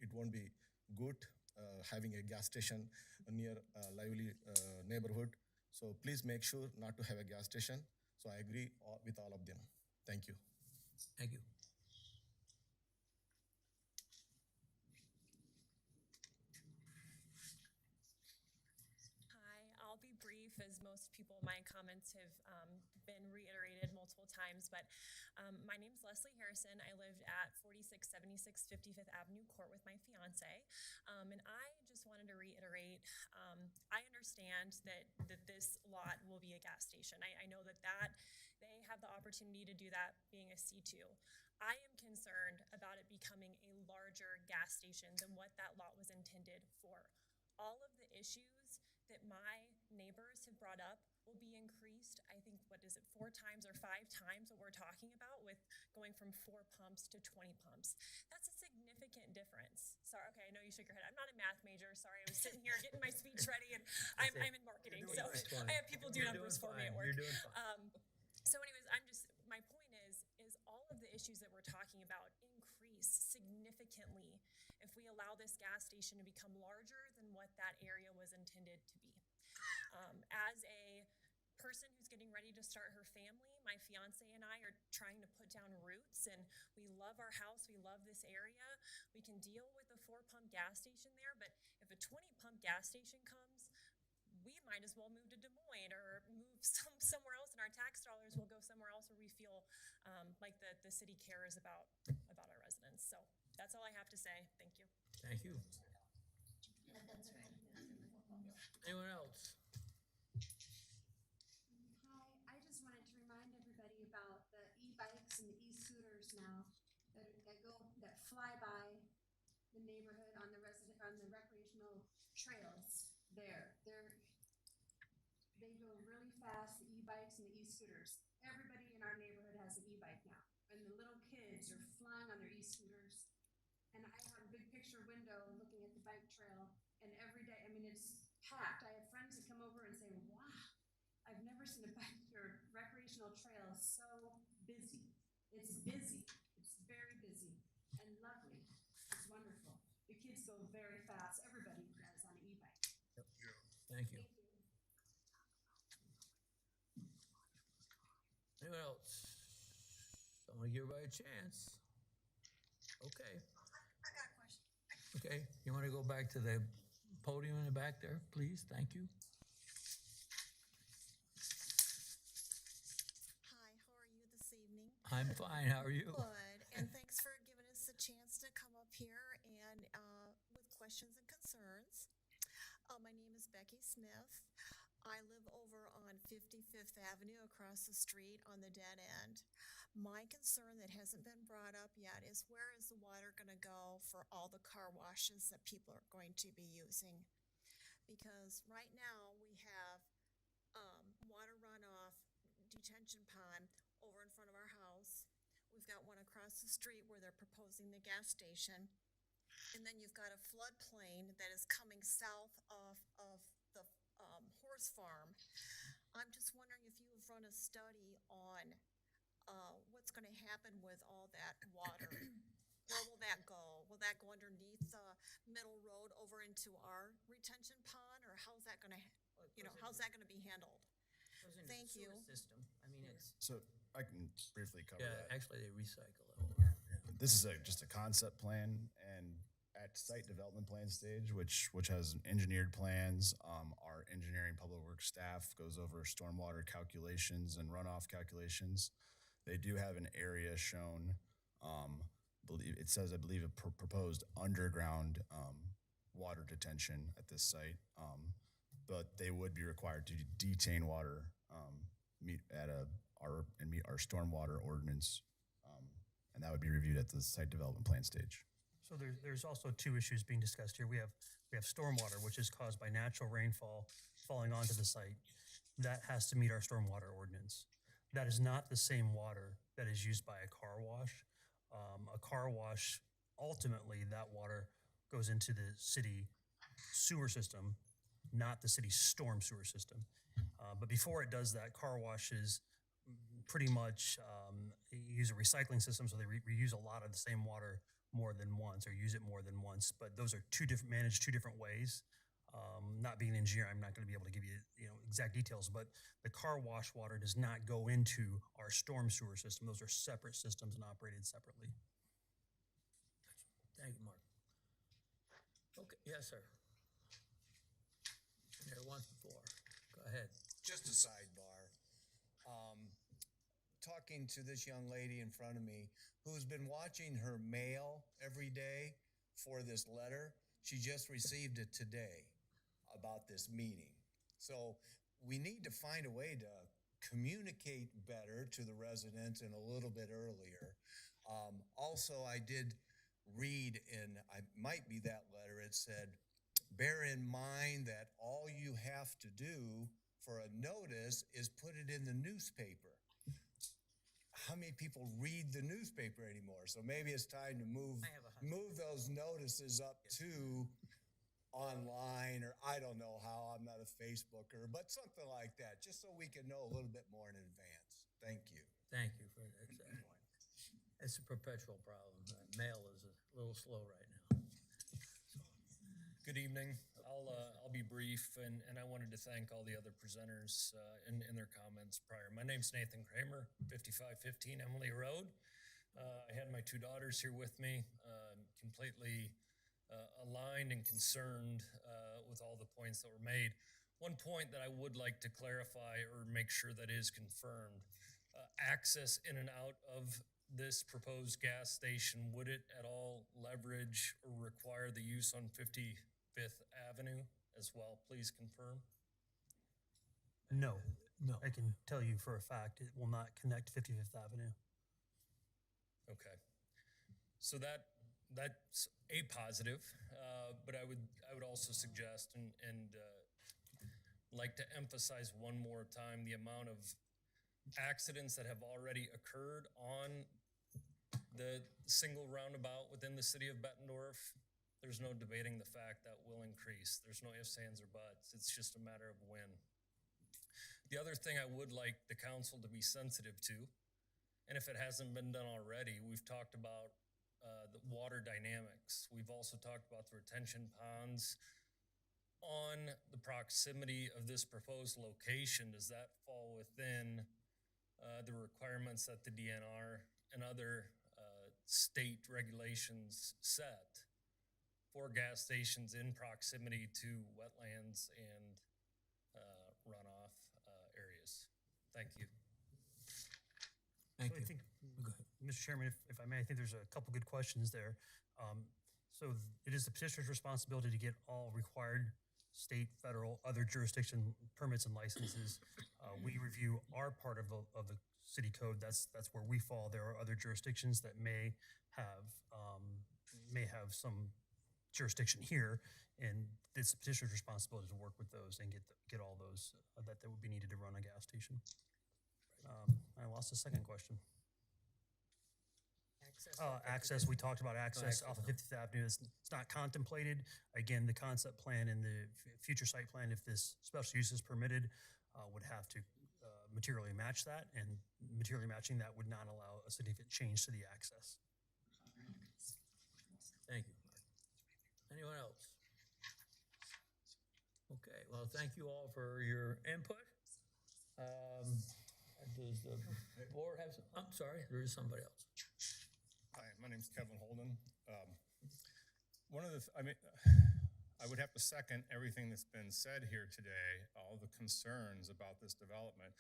it won't be good having a gas station near a lively neighborhood. So please make sure not to have a gas station. So I agree with all of them. Thank you. Thank you. I'll be brief, as most people, my comments have been reiterated multiple times, but my name's Leslie Harrison. I lived at 4676 55th Avenue Court with my fiance, and I just wanted to reiterate, I understand that this lot will be a gas station. I know that they have the opportunity to do that being a C2. I am concerned about it becoming a larger gas station than what that lot was intended for. All of the issues that my neighbors have brought up will be increased. I think, 4 times or 5 times what we're talking about with going from 4 pumps to 20 pumps. That's a significant difference. Sorry, okay, I know you shook your head. I'm not a math major. Sorry, I was sitting here getting my speech ready, and I'm in marketing, so I have people do numbers for me at work. You're doing fine. So anyways, my point is all of the issues that we're talking about increase significantly if we allow this gas station to become larger than what that area was intended to be. As a person who's getting ready to start her family, my fiance and I are trying to put down roots, and we love our house, we love this area. We can deal with a 4-pump gas station there, but if a 20-pump gas station comes, we might as well move to Des Moines or move somewhere else, and our tax dollars will go somewhere else where we feel like the city cares about our residents. So that's all I have to say. Thank you. Thank you. Anyone else? Hi, I just wanted to remind everybody about the e-bikes and the e-scooters now that fly by the neighborhood on the recreational trails there. They go really fast, the e-bikes and the e-scooters. Everybody in our neighborhood has an e-bike now, and the little kids are flying on their e-scooters. And I have a big picture window looking at the bike trail, and every day, it's packed. I have friends that come over and say, wow, I've never seen a bike or recreational trail so busy. It's busy. It's very busy and lovely. It's wonderful. The kids go very fast. Everybody does on an e-bike. Yep. Thank you. Anyone else? Someone give everybody a chance. Okay. I got a question. Okay, you want to go back to the podium in the back there, please? Thank you. Hi, how are you this evening? I'm fine. How are you? Good, and thanks for giving us a chance to come up here and with questions and concerns. My name is Becky Smith. I live over on 55th Avenue across the street on the dead end. My concern that hasn't been brought up yet is where is the water going to go for all the car washes that people are going to be using? Because right now we have water runoff detention pond over in front of our house. We've got one across the street where they're proposing the gas station. And then you've got a floodplain that is coming south of the horse farm. I'm just wondering if you have run a study on what's going to happen with all that water. Where will that go? Will that go underneath the middle road over into our retention pond, or how's that going to, how's that going to be handled? Thank you. System. It's So I can briefly cover Yeah, that. actually, they recycle it. This is just a concept plan, and at site development plan stage, which has engineered plans. Our engineering public works staff goes over stormwater calculations and runoff calculations. They do have an area shown. It says, I believe, a proposed underground water detention at this site, but they would be required to detain water, meet our stormwater ordinance, and that would be reviewed at the site development plan stage. So there's also two issues being discussed here. We have stormwater, which is caused by natural rainfall falling onto the site. That has to meet our stormwater ordinance. That is not the same water that is used by a car wash. A car wash, ultimately, that water goes into the city sewer system, not the city storm sewer system. But before it does that, car washes pretty much use a recycling system, so they reuse a lot of the same water more than once, or use it more than once. But those are managed two different ways. Not being an engineer, I'm not going to be able to give you exact details, but the car wash water does not go into our storm sewer system. Those are separate systems and operated separately. Thank you, Mark. Okay, yes, sir. There once before. Go ahead. Just a sidebar. Talking to this young lady in front of me who's been watching her mail every day for this letter. She just received it today about this meeting. So we need to find a way to communicate better to the residents and a little bit earlier. Also, I did read in, I might be that letter, it said, bear in mind that all you have to do for a notice is put it in the newspaper. How many people read the newspaper anymore? So maybe it's time to move those notices up to online, or I don't know how, I'm not a Facebooker, but something like that, just so we can know a little bit more in advance. Thank you. Thank you for that. It's a perpetual problem. Mail is a little slow right now. Good evening. I'll be brief, and I wanted to thank all the other presenters in their comments prior. My name's Nathan Kramer, 5515 Emily Road. I had my two daughters here with me, completely aligned and concerned with all the points that were made. One point that I would like to clarify or make sure that is confirmed, access in and out of this proposed gas station, would it at all leverage or require the use on 55th Avenue as well? Please confirm. No. I can tell you for a fact it will not connect 55th Avenue. Okay. So that's a positive, but I would also suggest and like to emphasize one more time the amount of accidents that have already occurred on the single roundabout within the city of Bettendorf. There's no debating the fact that will increase. There's no ifs, ands, or buts. It's just a matter of when. The other thing I would like the council to be sensitive to, and if it hasn't been done already, we've talked about the water dynamics. We've also talked about the retention ponds. On the proximity of this proposed location, does that fall within the requirements that the DNR and other state regulations set for gas stations in proximity to wetlands and runoff areas? Thank you. Thank So you. I think, Mr. Chairman, if I may, I think there's a couple good questions there. So it is the petitioner's responsibility to get all required state, federal, other jurisdiction permits and licenses. We review our part of the city code. That's where we fall. There are other jurisdictions that may have some jurisdiction here, and it's the petitioner's responsibility to work with those and get all those that would be needed to run a gas station. I lost the second question. Access. We talked about access off of 50th Avenue. It's not contemplated. Again, the concept plan and the future site plan, if this special use is permitted, would have to materially match that, and materially matching that would not allow a significant change to the access. Thank you, Mark. Anyone else? Okay, well, thank you all for your input. Does the board have some, I'm sorry, there is somebody else. Hi, my name's Kevin Holden. one of the, I mean, I would have to second everything that's been said here today, all the concerns about this development.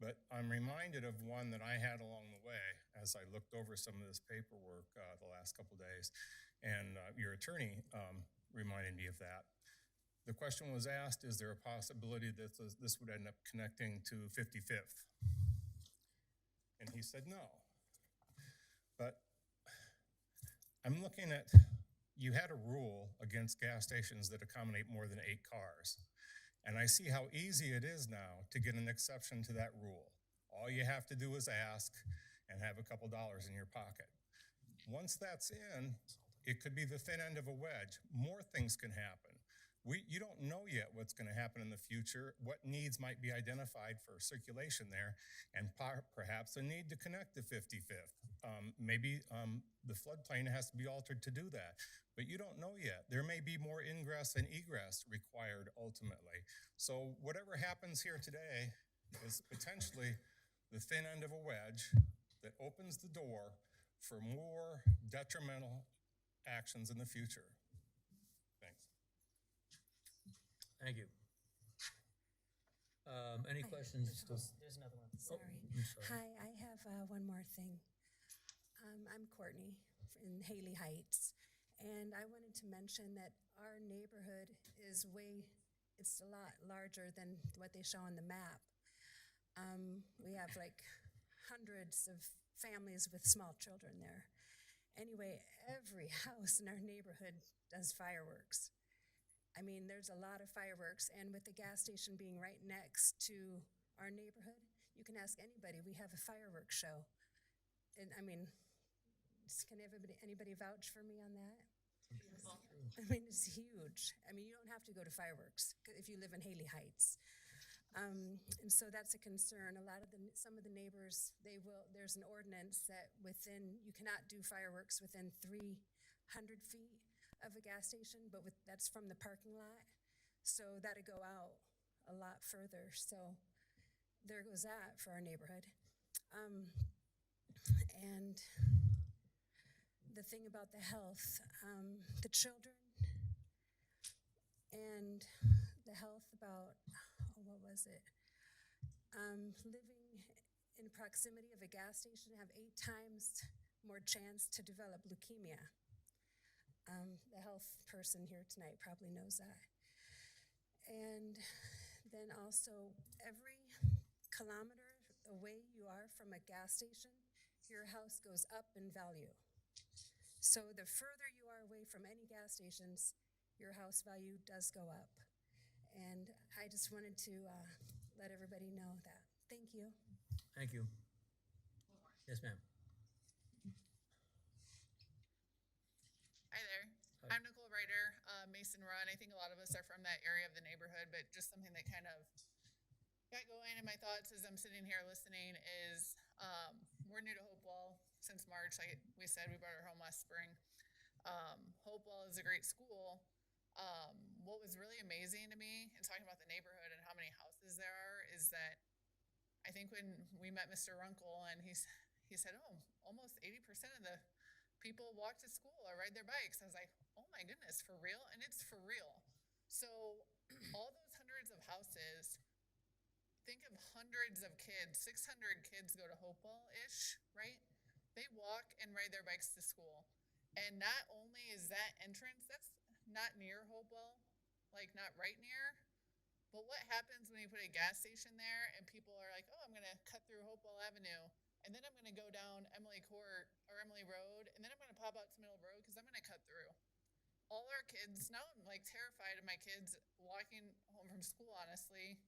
But I'm reminded of one that I had along the way as I looked over some of this paperwork the last couple days. And your attorney reminded me of that. The question was asked, is there a possibility that this would end up connecting to 55th? And he said no. But I'm looking at, you had a rule against gas stations that accommodate more than 8 cars. And I see how easy it is now to get an exception to that rule. All you have to do is ask and have a couple dollars in your pocket. Once that's in, it could be the thin end of a wedge. More things can happen. You don't know yet what's going to happen in the future, what needs might be identified for circulation there, and perhaps a need to connect to 55th. Maybe the floodplain has to be altered to do that, but you don't know yet. There may be more ingress and egress required ultimately. So whatever happens here today is potentially the thin end of a wedge that opens the door for more detrimental actions in the future. Thanks. Thank you. Any questions? There's another one. Sorry. I'm sorry. Hi, I have one more thing. I'm Courtney in Haley Heights, and I wanted to mention that our neighborhood is it's a lot larger than what they show on the map. We have like hundreds of families with small children there. Anyway, every house in our neighborhood does fireworks. I mean, there's a lot of fireworks, and with the gas station being right next to our neighborhood, you can ask anybody. We have a fireworks show. And I mean, can anybody vouch for me on that? I mean, it's huge. I mean, you don't have to go to fireworks if you live in Haley Heights. And so that's a concern. Some of the neighbors, there's an ordinance that you cannot do fireworks within 300 feet of a gas station, but that's from the parking lot. So that'd go out a lot further. So there goes that for our neighborhood. And the thing about the health, the children and the health about, what was it? Living in proximity of a gas station have 8 times more chance to develop leukemia. The health person here tonight probably knows that. And then also, every kilometer away you are from a gas station, your house goes up in value. So the further you are away from any gas stations, your house value does go up. And I just wanted to let everybody know that. Thank you. Thank you. Yes, ma'am. Hi there. I'm Nicole Ryder, Mason Run. I think a lot of us are from that area of the neighborhood, but just something that kind of got going in my thoughts as I'm sitting here listening is we're new to Hopewell since March. Like we said, we bought our home last spring. Hopewell is a great school. What was really amazing to me in talking about the neighborhood and how many houses there are is that I think when we met Mr. Runkle and he said, oh, almost 80% of the people walk to school or ride their bikes. I was like, oh my goodness, for real? And it's for real. So all those hundreds of houses, think of hundreds of kids, 600 kids go to Hopewell-ish, right? They walk and ride their bikes to school. And not only is that entrance, that's not near Hopewell, like not right near, but what happens when you put a gas station there and people are like, oh, I'm gonna cut through Hopewell Avenue, and then I'm gonna go down Emily Court or Emily Road, and then I'm gonna pop out to Middle Road because I'm gonna cut through. All our kids, now I'm like terrified of my kids walking home from school, honestly,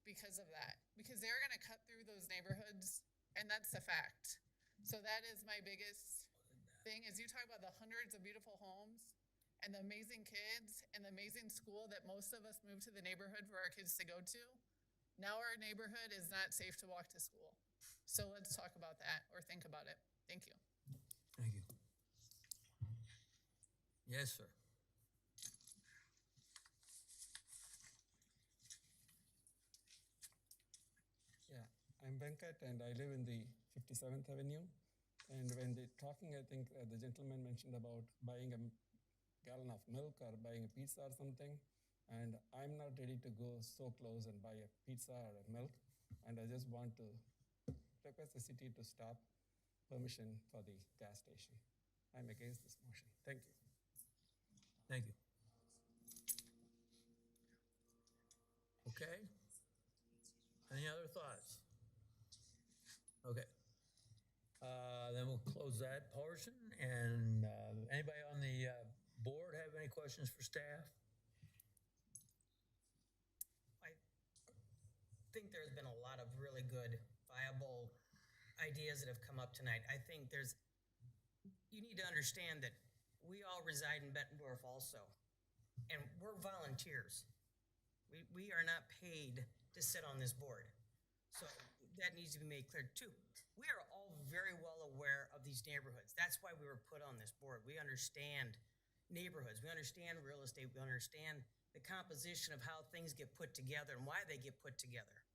because of that. Because they're gonna cut through those neighborhoods, and that's the fact. So that is my biggest thing, is you talk about the hundreds of beautiful homes and the amazing kids and the amazing school that most of us moved to the neighborhood for our kids to go to. Now our neighborhood is not safe to walk to school. So let's talk about that or think about it. Thank you. Thank you. Yes, sir. Yeah, I'm Venkat and I live in the 57th Avenue. And when they're talking, I think the gentleman mentioned about buying a gallon of milk or buying a pizza or something. And I'm not ready to go so close and buy a pizza or a milk. And I just want to request the city to stop permission for the gas station. I'm against this motion. Thank you. Thank you. Okay. Any other thoughts? Okay. Then we'll close that portion. And anybody on the board have any questions for staff? I think there's been a lot of really good, viable ideas that have come up tonight. I think you need to understand that we all reside in Bettendorf also, and we're volunteers. We are not paid to sit on this board. So that needs to be made clear too. We are all very well aware of these neighborhoods. That's why we were put on this board. We understand neighborhoods. We understand real estate. We understand the composition of how things get put together and why they get put together.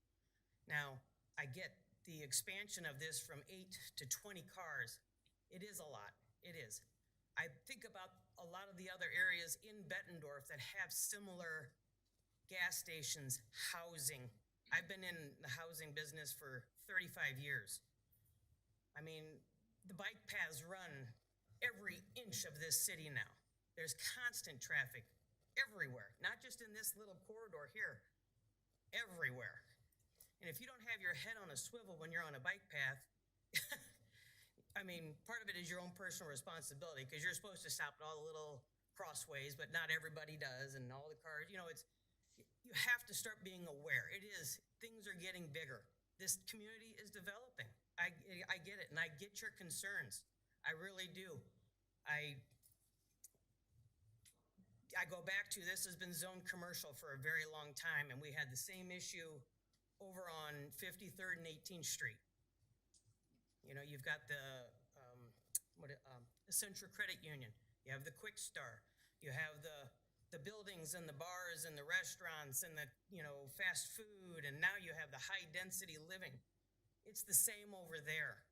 Now, I get the expansion of this from 8 to 20 cars. It is a lot. It is. I think about a lot of the other areas in Bettendorf that have similar gas stations, housing. I've been in the housing business for 35 years. I mean, the bike paths run every inch of this city now. There's constant traffic everywhere, not just in this little corridor here, everywhere. And if you don't have your head on a swivel when you're on a bike path, I mean, part of it is your own personal responsibility because you're supposed to stop at all the little crossways, but not everybody does, and all the cars, you have to start being aware. It is, things are getting bigger. This community is developing. I get it, and I get your concerns. I really do. I go back to, this has been zoned commercial for a very long time, and we had the same issue over on 53rd and 18th Street. You've got the Central Credit Union. You have the Quick Star. You have the buildings and the bars and the restaurants and the, fast food. And now you have the high density living. It's the same over there.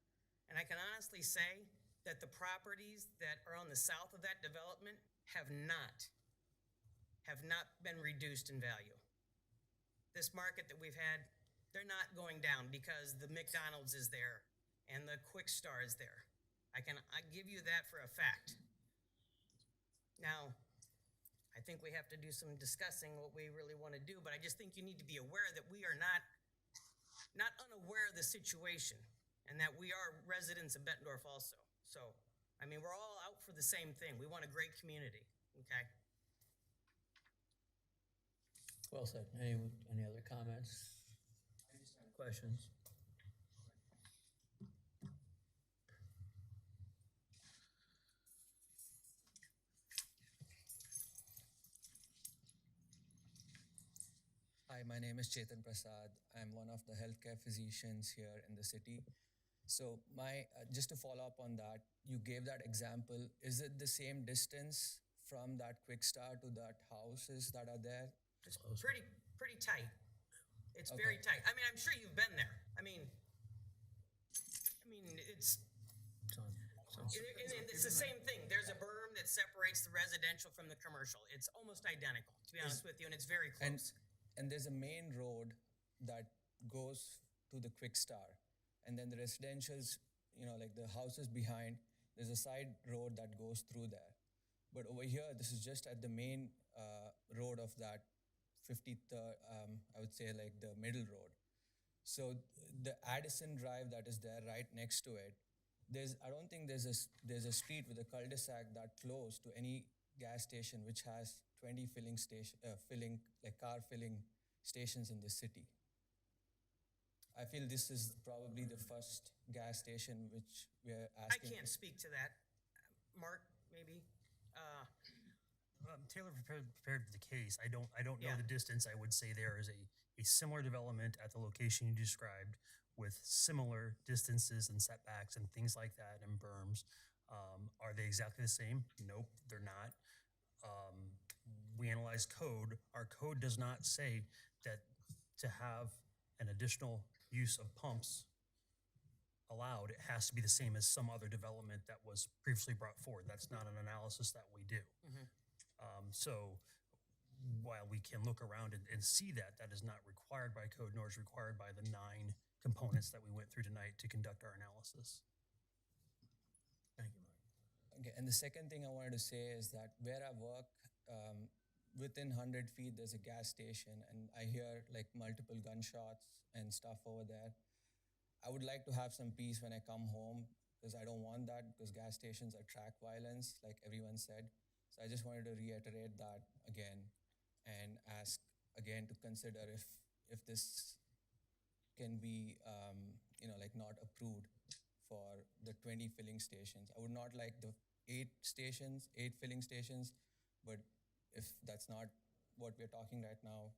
And I can honestly say that the properties that are on the south of that development have not been reduced in value. This market that we've had, they're not going down because the McDonald's is there and the Quick Star is there. I give you that for a fact. Now, I think we have to do some discussing what we really want to do, but I just think you need to be aware that we are not unaware of the situation and that we are residents of Bettendorf also. So, I mean, we're all out for the same thing. We want a great community, okay? Well said. Any other comments? Questions? Hi, my name is Chetan Prasad. I'm one of the healthcare physicians here in the city. So just to follow up on that, you gave that example. Is it the same distance from that Quick Start to that houses that are there? It's pretty tight. It's very tight. I mean, I'm sure you've been there. I mean, it's the same thing. There's a berm that separates the residential from the commercial. It's almost identical, to be honest with you, and it's very close. And there's a main road that goes to the Quick Star. And then the residentials, like the houses behind, there's a side road that goes through there. But over here, this is just at the main road of that 53rd, I would say like the middle road. So the Addison Drive that is there right next to it, I don't think there's a street with a cul-de-sac that close to any gas station which has 20 car filling stations in the city. I feel this is probably the first gas station which we're asking. I can't speak to that. Mark, maybe? Taylor prepared for the case. I don't know the distance. I would say there is a similar development at the location you described with similar distances and setbacks and things like that and berms. Are they exactly the same? Nope, they're not. We analyze code. Our code does not say that to have an additional use of pumps allowed, it has to be the same as some other development that was previously brought forward. That's not an analysis that we do. Mm-hmm. So while we can look around and see that, that is not required by code, nor is required by the 9 components that we went through tonight to conduct our analysis. Thank you, Mark. Okay, and the second thing I wanted to say is that where I work, within 100 feet, there's a gas station, and I hear like multiple gunshots and stuff over there. I would like to have some peace when I come home because I don't want that because gas stations attract violence, like everyone said. So I just wanted to reiterate that again and ask again to consider if this can be, like not approved for the 20 filling stations. I would not like the 8 filling stations, but if that's not what we're talking right now,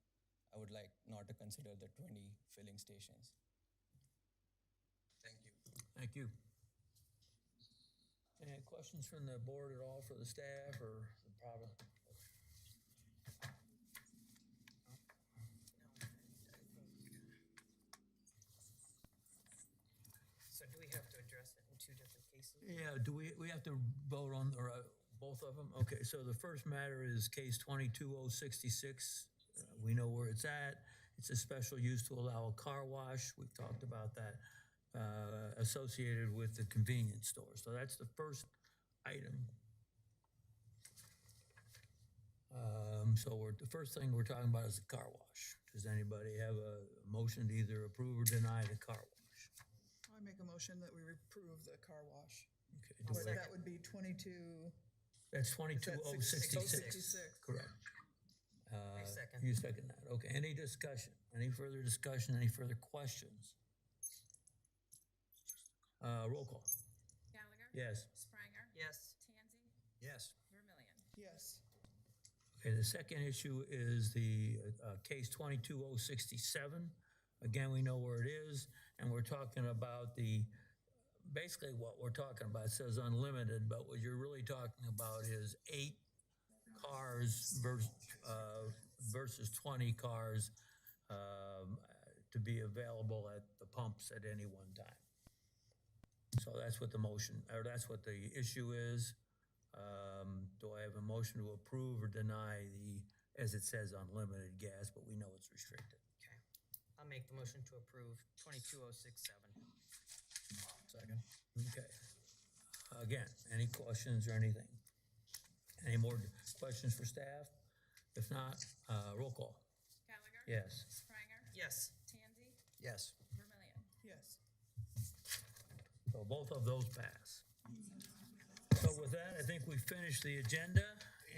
I would like not to consider the 20 filling stations. Thank you. Thank you. Any questions from the board at all for the staff or the problem? So do we have to address it in 2 different cases? Yeah, do we have to vote on both of them? Okay, so the first matter is case 22066. We know where it's at. It's a special use to allow a car wash. We've talked about that, associated with the convenience store. So that's the first item. So the first thing we're talking about is the car wash. Does anybody have a motion to either approve or deny the car wash? I make a motion that we approve the car wash. Okay, So that would be 22. That's 22066. Correct. I second. You second that. Okay, any discussion? Any further discussion? Any further questions? Roll call. Gallagher? Yes. Spranger? Yes. Tansey? Yes. Vermillion? Yes. Okay, the second issue is the case 22067. Again, we know where it is, and we're talking about basically what we're talking about. It says unlimited, but what you're really talking about is 8 cars versus 20 cars to be available at the pumps at any one time. So that's what that's what the issue is. Do I have a motion to approve or deny as it says, unlimited gas, but we know it's restricted? Okay. I'll make the motion to approve 22067. Second. Okay. Again, any questions or anything? Any more questions for staff? If not, roll call. Gallagher? Yes. Spranger? Yes. Tansey? Yes. Vermillion? Yes. So both of those pass. So with that, I think we finished the agenda.